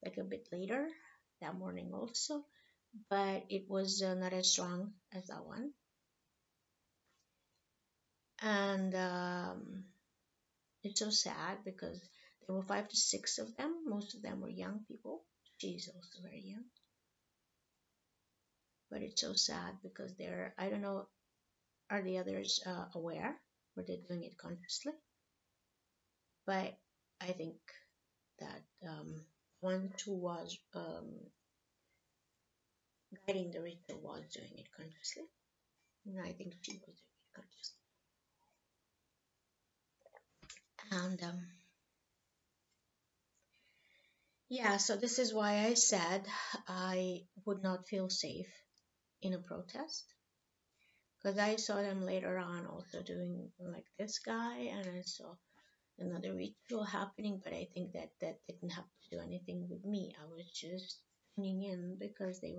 like a bit later that morning also, but it was not as strong as that one. And it's so sad because there were 5 to 6 of them. Most of them were young people. She's also very young. But it's so sad because they're, I don't know, are the others aware or they're doing it consciously? But I think that one who was guiding the ritual was doing it consciously. And I think she was doing it consciously. And yeah, so this is why I said I would not feel safe in a protest because I saw them later on also doing like this guy, and I saw another ritual happening, but I think that that didn't have to do anything with me. I was just tuning in because they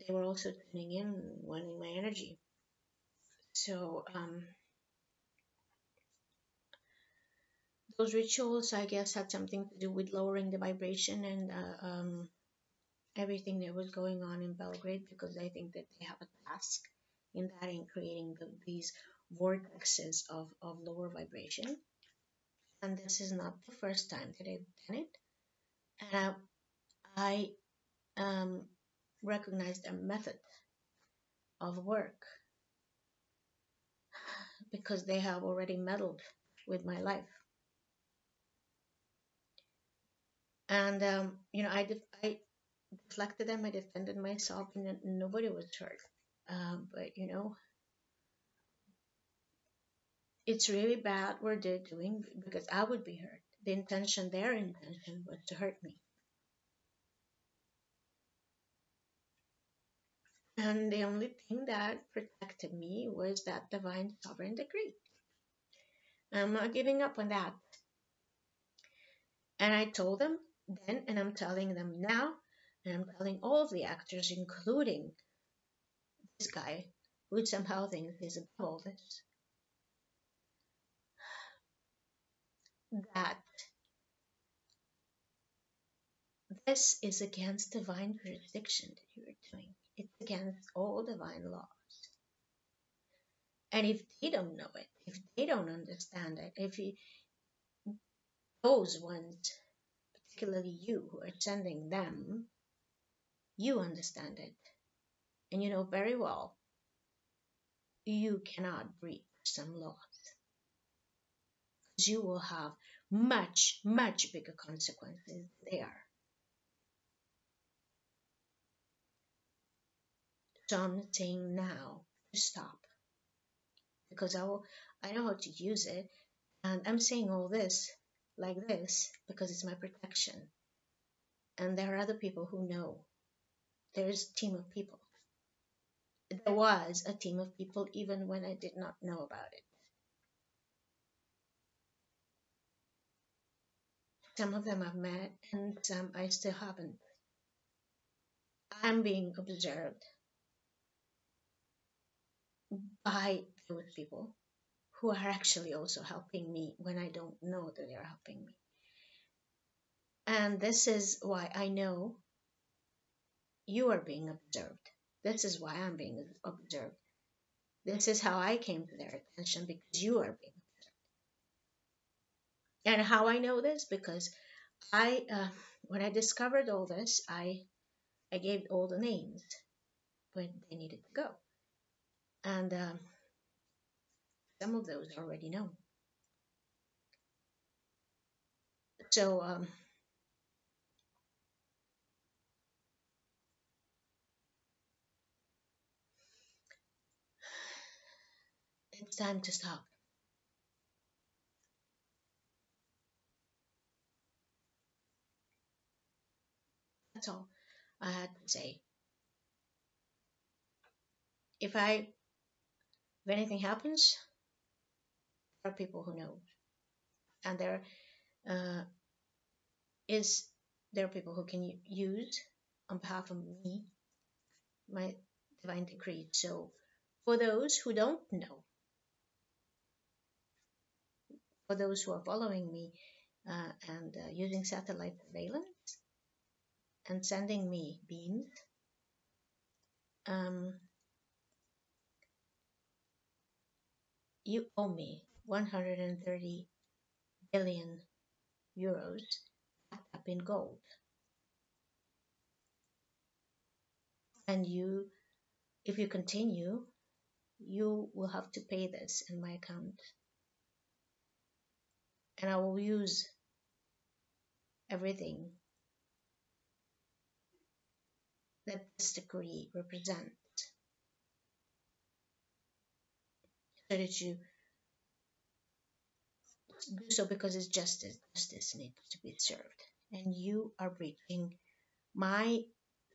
were also tuning in, wanting my energy. So those rituals, I guess, had something to do with lowering the vibration and everything that was going on in Belgrade because I think that they have a task in that in creating these vortexes of lower vibration. And this is not the first time that I've done it. And I recognized a method of work because they have already meddled with my life. And, I deflected them, I defended myself, and nobody was hurt. But, it's really bad what they're doing because I would be hurt. Their intention was to hurt me. And the only thing that protected me was that divine sovereign decree. I'm not giving up on that. And I told them then, and I'm telling them now, and I'm telling all of the actors, including this guy, who somehow thinks he's above all this, that this is against divine jurisdiction that you are doing. It's against all divine laws. And if they don't know it, if they don't understand it, those ones, particularly you who are sending them, you understand it. And you know very well you cannot breach some laws because you will have much, much bigger consequences there. So I'm saying now to stop because I know how to use it, and I'm saying all this like this because it's my protection. And there are other people who know. There's a team of people. There was a team of people even when I did not know about it. Some of them I've met, and some I still haven't. I'm being observed by those people who are actually also helping me when I don't know that they're helping me. And this is why I know you are being observed. This is why I'm being observed. This is how I came to their attention because you are being observed. And how I know this because when I discovered all this, I gave all the names when they needed to go, and some of those already know. So it's time to stop. That's all I had to say. If anything happens, there are people who know, and uh, is there are people who can use on behalf of me my divine decree. So for those who don't know, for those who are following me and using satellite surveillance and sending me beams, um, you owe me 130 billion euros wrapped up in gold. And you, if you continue, you will have to pay this in my account. And I will use everything that this decree represents so that you do so because it's justice. Justice needs to be served. And you are breaching my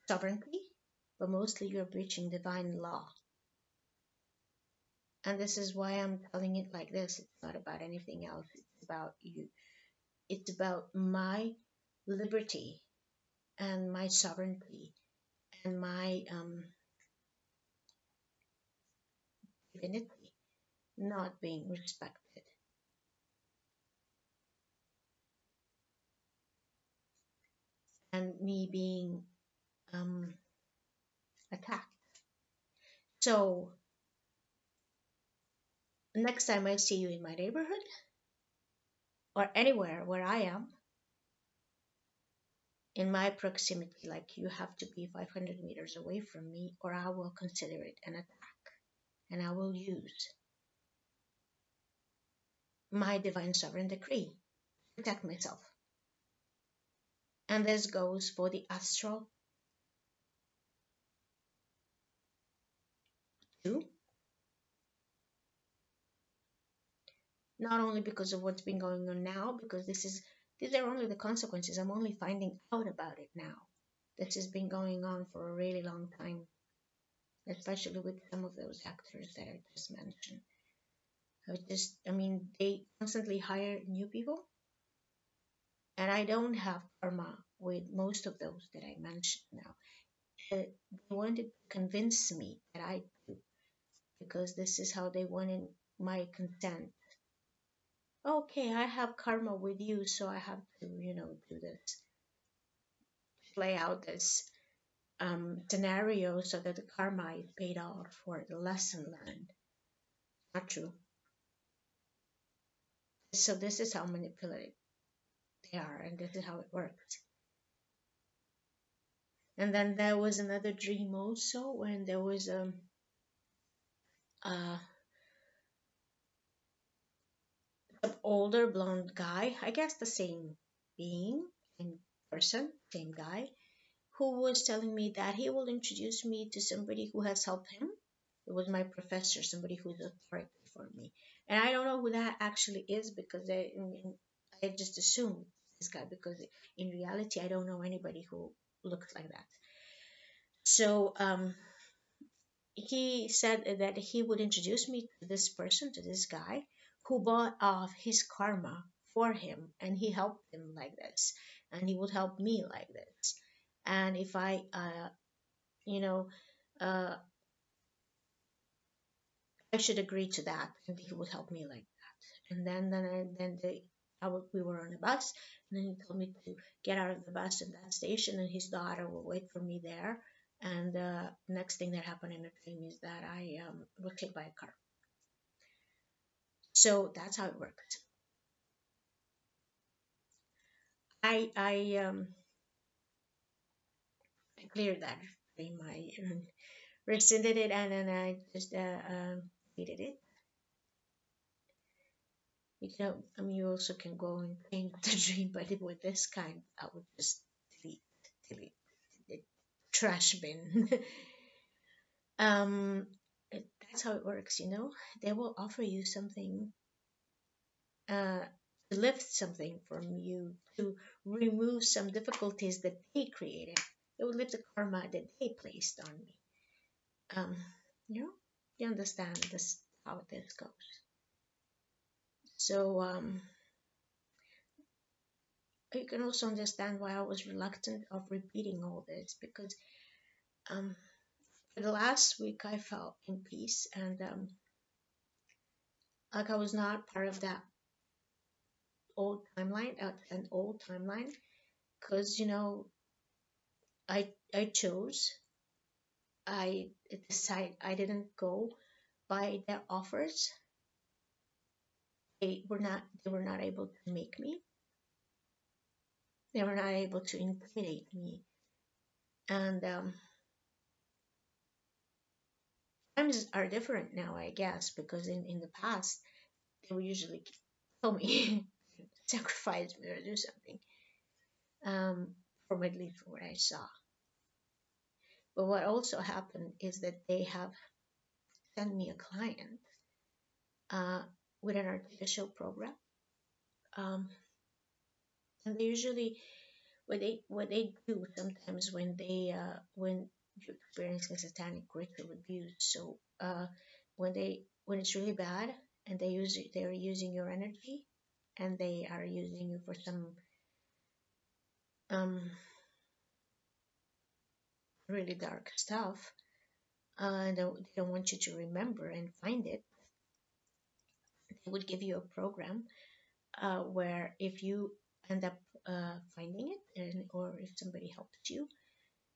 sovereignty, but mostly you're breaching divine law. And this is why I'm telling it like this. It's not about anything else. It's about you. It's about my liberty and my sovereignty and my divinity not being respected. And me being um, attacked. So next time I see you in my neighborhood or anywhere where I am, in my proximity, like you have to be 500 meters away from me, or I will consider it an attack and I will use my divine sovereign decree to protect myself. And this goes for the astral too, not only because of what's been going on now, because these are only the consequences. I'm only finding out about it now. This has been going on for a really long time, especially with some of those actors that I just mentioned. I mean, they constantly hire new people, and I don't have karma with most of those that I mentioned now. They wanted to convince me that I do, because this is how they wanted my consent. Okay, I have karma with you, so I have to, do this, play out this scenario so that the karma is paid off for the lesson learned. Not true. So this is how manipulative they are, and this is how it works. And then there was another dream also when there was uh, an older blonde guy, I guess the same being in person, same guy, who was telling me that he will introduce me to somebody who has helped him. It was my professor, somebody who's authority for me. And I don't know who that actually is because I just assume this guy because in reality I don't know anybody who looks like that. So he said that he would introduce me to this person, to this guy who bought off his karma for him, and he helped him like this, and he would help me like this. And if you know, uh, I should agree to that, and he would help me like that. And we were on a bus, and then he told me to get out of the bus at that station, and his daughter will wait for me there. And next thing that happened in the dream is that I was hit by a car. So that's how it works. I cleared that dream. I rescinded it, and then I just deleted it. I mean, you also can go and change the dream, but with this kind, I would just delete, delete, delete trash bin. um, that's how it works. They will offer you something to lift something from you, to remove some difficulties that they created. It would lift the karma that they placed on me. Um, you know, you understand this how this goes. So you can also understand why I was reluctant of repeating all this, because um, for the last week I felt in peace, and like I was not part of that an old timeline, because I chose, I decided I didn't go by their offers. They were not able to make me. They were not able to intimidate me, and times are different now, I guess, because in the past they would usually kill me, sacrifice me, or do something. From at least from what I saw. But what also happened is that they have sent me a client uh, with an artificial program, um, and they usually what they do sometimes when you're experiencing satanic ritual abuse. So when it's really bad and they're using your energy, and they are using you for some um, really dark stuff, and they don't want you to remember and find it. They would give you a program where if you end up finding it, or if somebody helps you,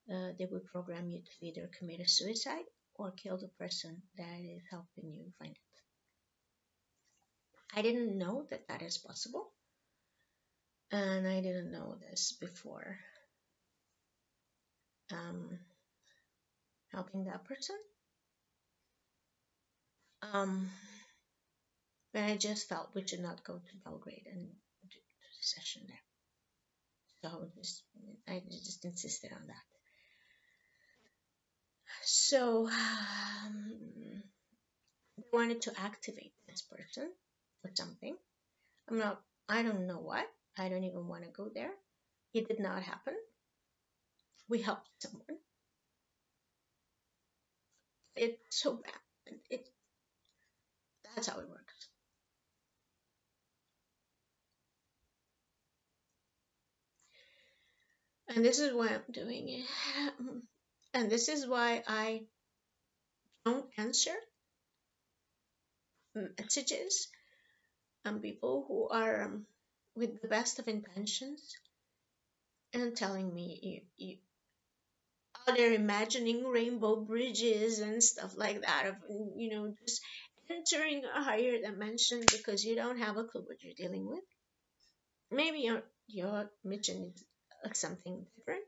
they would program you to either commit a suicide or kill the person that is helping you find it. I didn't know that that is possible, and I didn't know this before um, helping that person. Um, but I just felt we should not go to Belgrade and do the session there. So I just insisted on that. So they wanted to activate this person for something. I don't know what. I don't even want to go there. It did not happen. We helped someone. It's so bad. That's how it works. And this is why I'm doing it. And this is why I don't answer messages and people who are with the best of intentions and telling me how they're imagining rainbow bridges and stuff like that, of just entering a higher dimension, because you don't have a clue what you're dealing with. Maybe your mission is something different,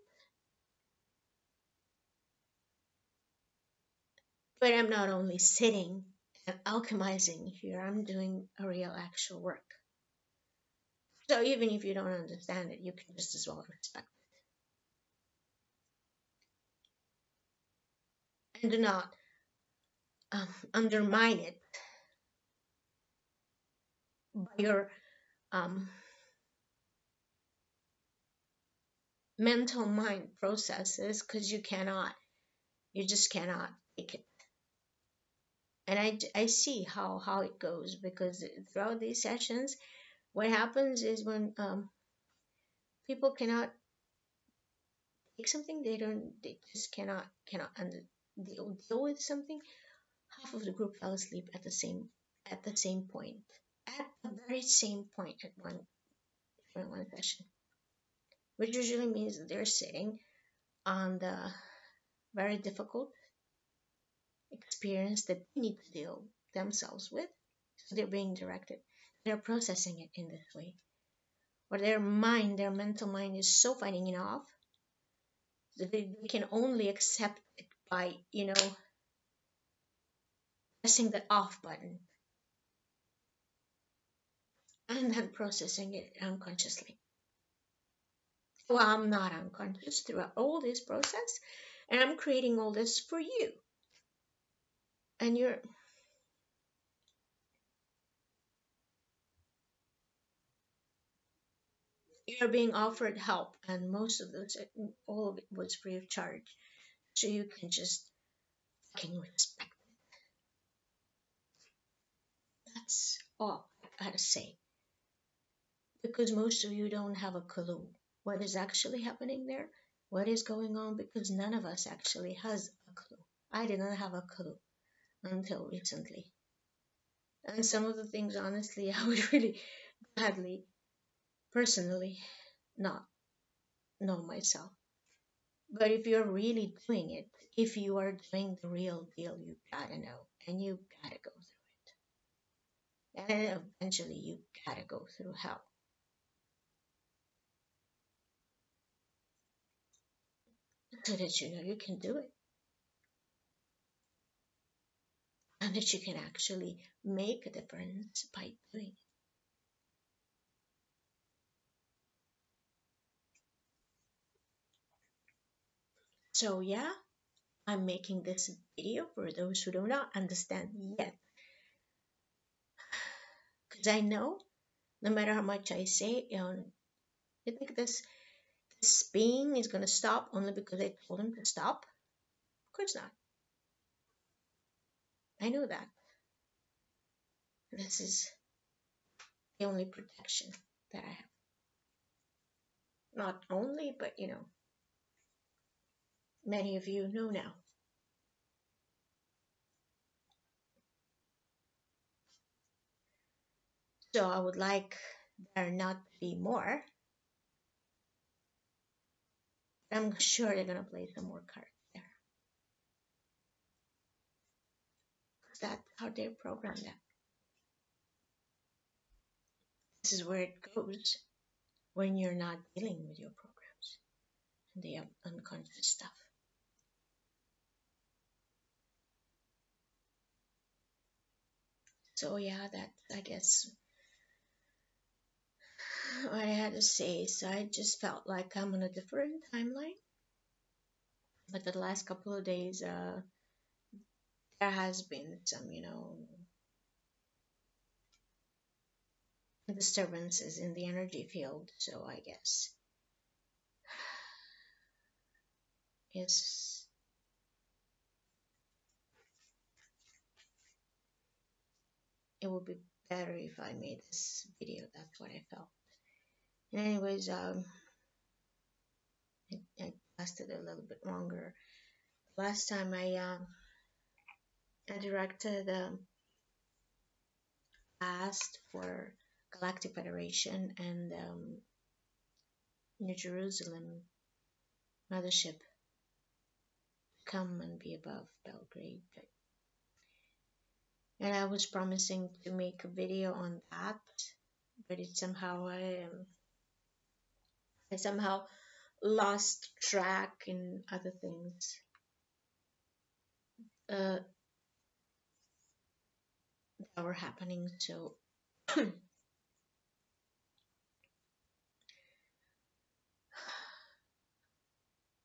but I'm not only sitting and alchemizing here, I'm doing a real actual work. So even if you don't understand it, you can just as well respect it, and do not undermine it by your um, mental mind processes, because you just cannot take it. And I see how it goes, because throughout these sessions, what happens is when people cannot take something, they just cannot deal with something. Half of the group fell asleep at the same point, at the very same point at one session, which usually means that they're sitting on the very difficult experience that they need to deal themselves with. So they're being directed. They're processing it in this way. Or their mental mind is so fighting it off that they can only accept it by, pressing the off button and then processing it unconsciously. Well, I'm not unconscious throughout all this process, and I'm creating all this for you. And You're being offered help, and most of those, all of it was free of charge. So you can just fucking respect. That's all I gotta say. Because most of you don't have a clue what is actually happening there, what is going on, because none of us actually has a clue. I did not have a clue until recently. And some of the things, honestly, I would really gladly, personally, not know myself. But if you're really doing it, if you are doing the real deal, you gotta know and you gotta go through it. And eventually you gotta go through hell so that you know you can do it and that you can actually make a difference by doing it. So, yeah, I'm making this video for those who do not understand yet because I know no matter how much I say, you think this being is gonna stop only because I told him to stop? Of course not. I know that. This is the only protection that I have. Not only, but many of you know now. So I would like there not to be more. But I'm sure they're gonna play some more cards there. Because that's how they're programmed them. This is where it goes when you're not dealing with your programs and the unconscious stuff. So yeah, that's I guess what I had to say. So I just felt like I'm on a different timeline. But the last couple of days, there has been some, disturbances in the energy field. So I guess yes, it would be better if I made this video. That's what I felt. And anyways, it lasted a little bit longer. Last time I directed asked for Galactic Federation and New Jerusalem mothership come and be above Belgrade. And I was promising to make a video on that, but it somehow I somehow lost track in other things that were happening. So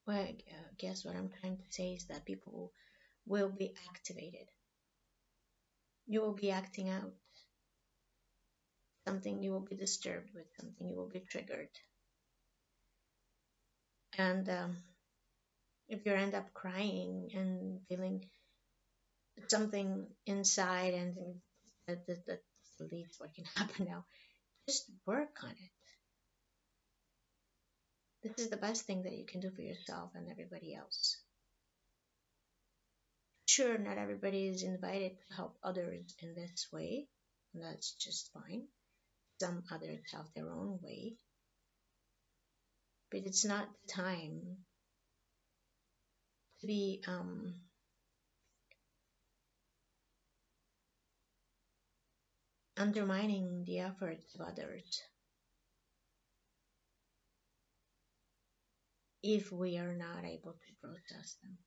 well, I guess what I'm trying to say is that people will be activated. You will be acting out something, you will be disturbed with something, you will be triggered. And if you end up crying and feeling something inside and that's the least what can happen now, just work on it. This is the best thing that you can do for yourself and everybody else. Sure, not everybody is invited to help others in this way, and that's just fine. Some others have their own way, but it's not the time to be undermining the efforts of others if we are not able to process them.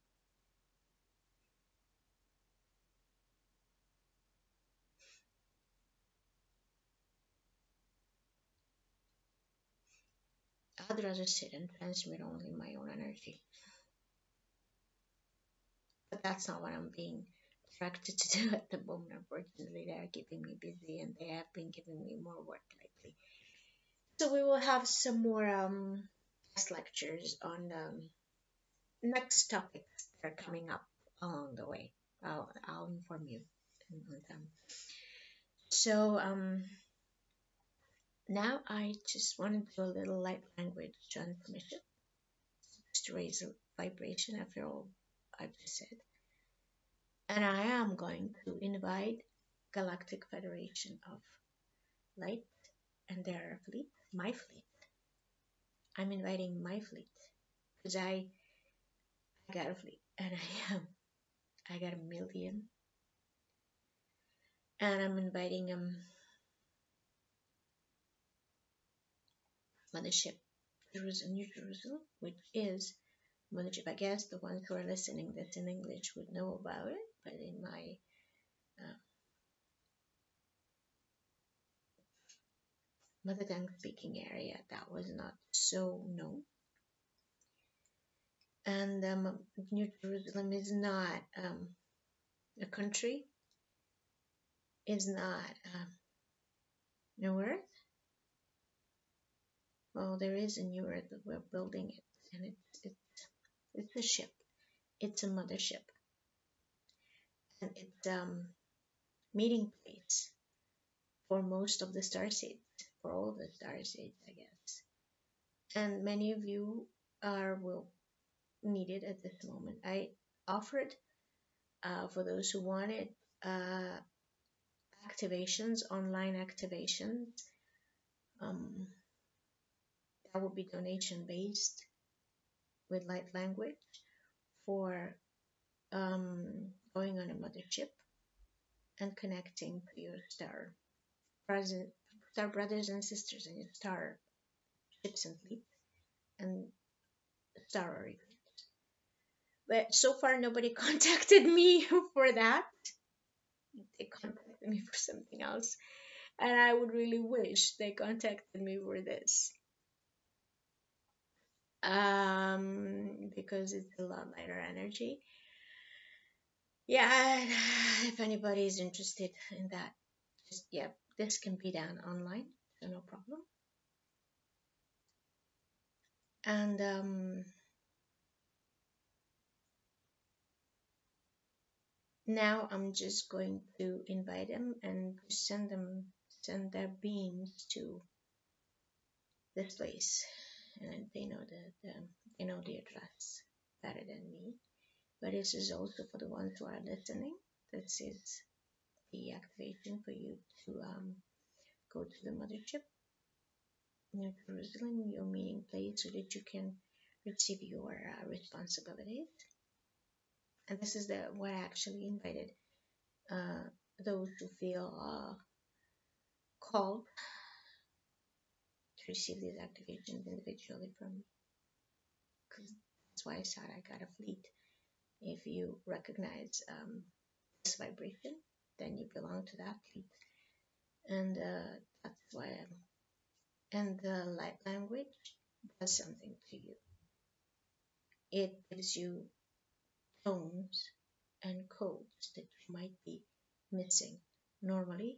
I'd rather sit and transmit only my own energy. But that's not what I'm being directed to do at the moment. Unfortunately, they are keeping me busy and they have been giving me more work lately. So we will have some more guest lectures on next topics that are coming up along the way. I'll inform you on them. So now I just want to do a little light language transmission just to raise a vibration after all I've just said. And I am going to invite Galactic Federation of Light and their fleet, my fleet. I'm inviting my fleet because I got a fleet and I got a million, and I'm inviting mothership Jerusalem, New Jerusalem, which is mothership. I guess the ones who are listening this in English would know about it, but in my uh, mother tongue speaking area, that was not so known. And New Jerusalem is not a country, is not New Earth. Well, there is a New Earth, but we're building it, and it's a ship. It's a mothership, and it's meeting place for most of the star seeds, for all the star seeds, I guess. And many of you are will need it at this moment. I offered for those who wanted uh, activations, online activations. Um, that would be donation based with light language for going on a mothership and connecting to your brothers, star brothers and sisters and your star ships and fleet and star origins. But so far, nobody contacted me for that. They contacted me for something else, and I would really wish they contacted me for this. Because it's a lot lighter energy. Yeah, if anybody is interested in that, just yeah, this can be done online, so no problem. And now I'm just going to invite them and send their beings to this place, and they know they know the address better than me. But this is also for the ones who are listening. This is the activation for you to go to the mothership, New Jerusalem, your meeting place, so that you can receive your responsibilities. And this is the what I actually invited those who feel called to receive these activations individually from me. Because that's why I said I got a fleet. If you recognize this vibration, then you belong to that fleet. And that's why and the light language does something to you. It gives you tones and codes that you might be missing normally.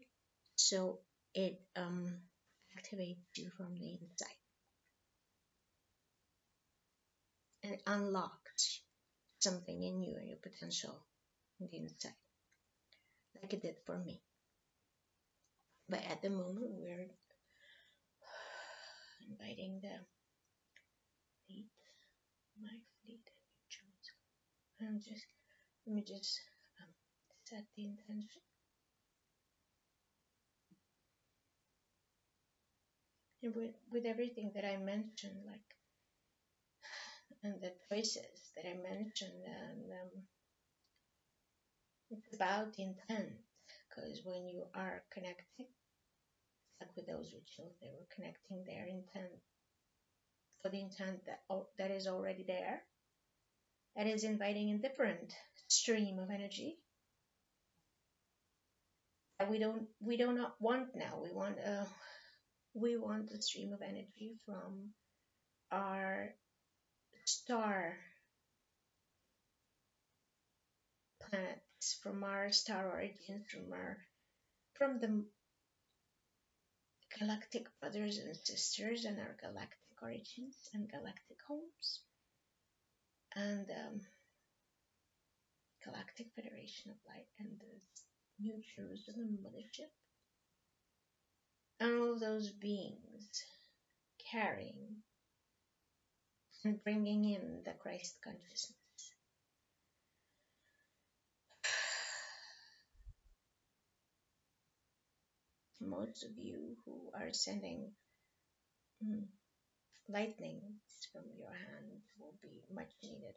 So it activates you from the inside and it unlocks something in you and your potential on the inside, like it did for me. But at the moment, we're inviting the fleet, my fleet, and let me just set the intention. And with everything that I mentioned, like, and the choices that I mentioned, and it's about the intent, because when you are connecting, like with those rituals, they were connecting their intent for the intent that is already there, and is inviting a different stream of energy that we do not want now. We want the stream of energy from our star planets, from our star origins, from the galactic brothers and sisters and our galactic origins and galactic homes and Galactic Federation of Light and the New Jerusalem Mothership and all those beings carrying and bringing in the Christ consciousness. Most of you who are sending lightnings from your hand will be much needed.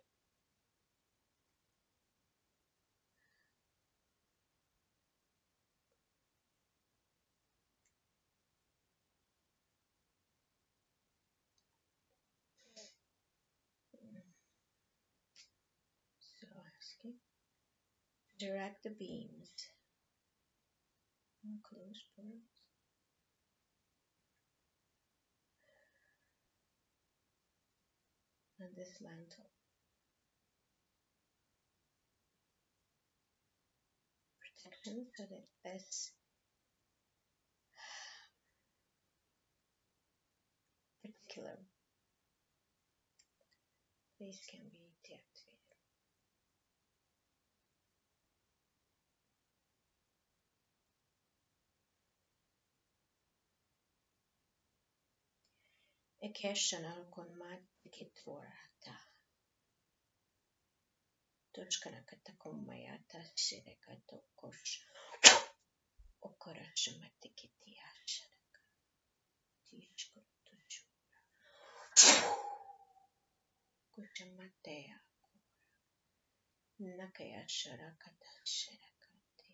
So asking, direct the beams and close portals and this mantle protection so that this particular place can be deactivated. Ekeshanal kon mat kitorata. Toshkanakata kumayata shirekato kosh. Okorashamatikityashadaka. Tishkutushu. Kushamatea. Nakaya sharakata shirakate.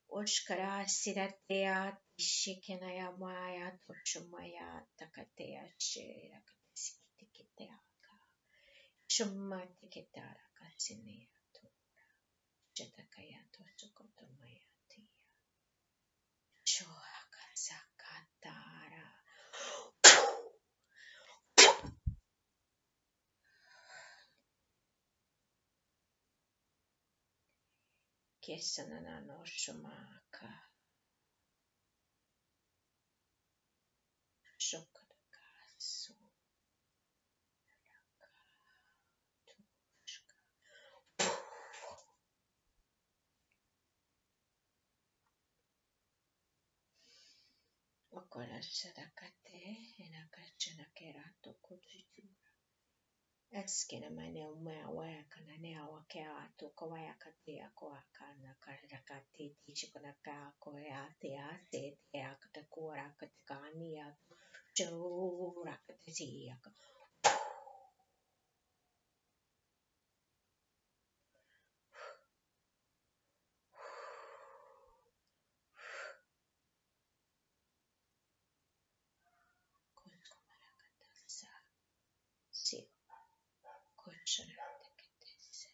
Oshkara siratea shikenaya maya toshumaya takatea shirakatikitea. Shumatikitara kasinia tora. Shatakaya tosukotomaya tia. Shoakasakatara. Kesanana no shumaka. Shokatakasu. Okora sadakate enakachana kerato kuchitu. Eskina maneo mea kana nea wakea to kawaya katea koakana karakati tichikonaka koea tea se tea katakura katakania chora katatia koskomarakatasa si koshana teketese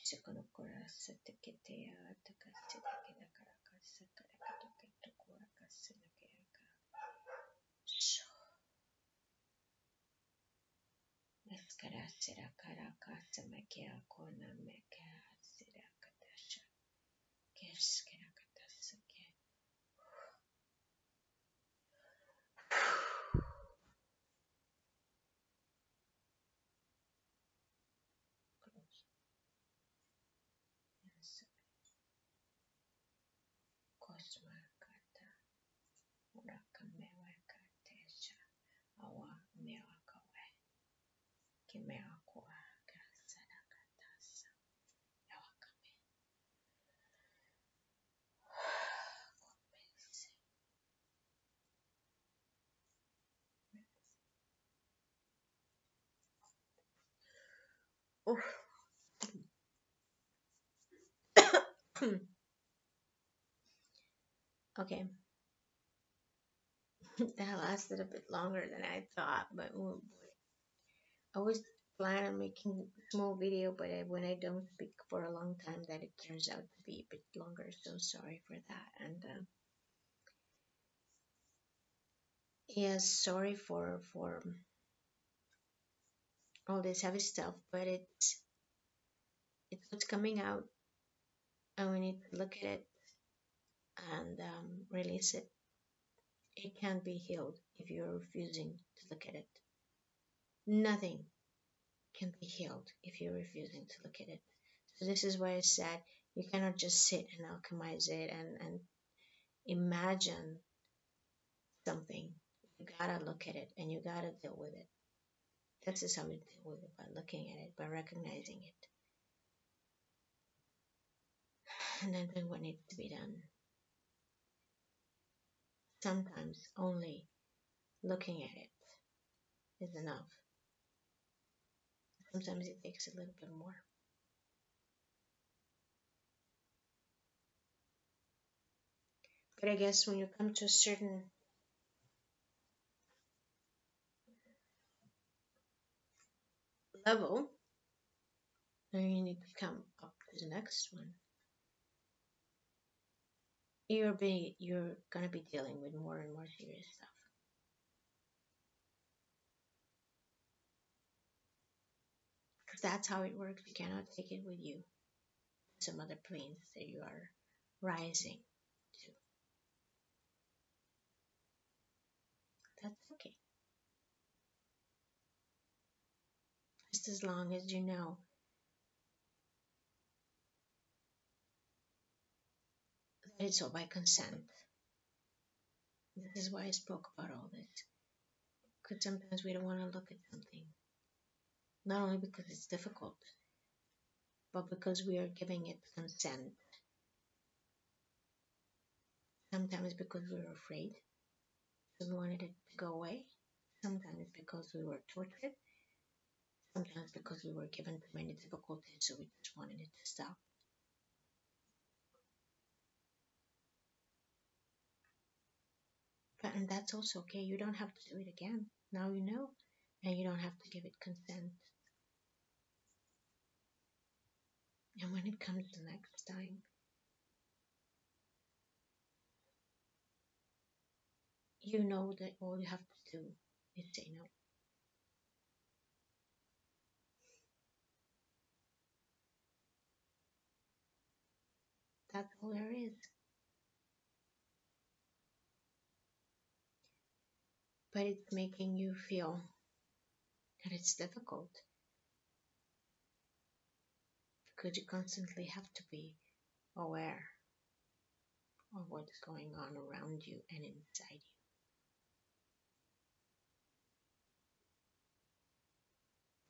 sikonokora sateketea takasi tekeda karakasa karakatoketo korakasa nakeaka Eskara sera karaka samakea kona meka sera katasha keskera katasake kosma kata uraka mewa katesha awa mewa kawe kimea kwa kasara katasa yawa kame kompese okay, that lasted a bit longer than I thought, but oh boy. I always plan on making small video, but when I don't speak for a long time, that it turns out to be a bit longer. So sorry for that. And Yes, sorry for all this heavy stuff, but it's what's coming out, and we need to look at it and release it. It can't be healed if you're refusing to look at it. Nothing can be healed if you're refusing to look at it. So this is why I said you cannot just sit and alchemize it and imagine something. You gotta look at it and you gotta deal with it. This is how we deal with it, by looking at it, by recognizing it, and then doing what needs to be done. Sometimes only looking at it is enough. Sometimes it takes a little bit more. But I guess when you come to a certain level, then you need to come up to the next one. You're gonna be dealing with more and more serious stuff. Because that's how it works. You cannot take it with you to some other planes that you are rising to. That's okay. Just as long as you know that it's all by consent. This is why I spoke about all this. Because sometimes we don't want to look at something. Not only because it's difficult, but because we are giving it consent. Sometimes because we were afraid, so we wanted it to go away. Sometimes because we were tortured. Sometimes because we were given too many difficulties, so we just wanted it to stop. And that's also okay. You don't have to do it again. Now you know, and you don't have to give it consent. And when it comes the next time, you know that all you have to do is say no. That's all there is. But it's making you feel that it's difficult because you constantly have to be aware of what's going on around you and inside you.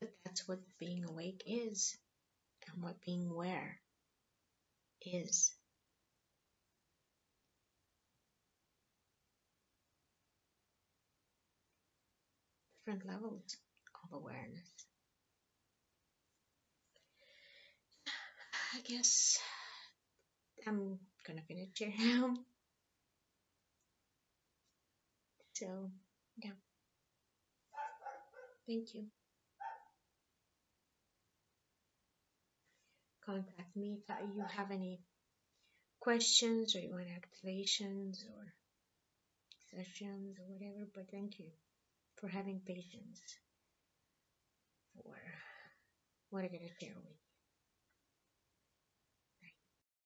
But that's what being awake is, and what being aware is. Different levels of awareness. I guess I'm gonna finish here now. So, yeah, thank you. Contact me if you have any questions or you want activations or sessions or whatever. But thank you for having patience for what I'm gonna share with you.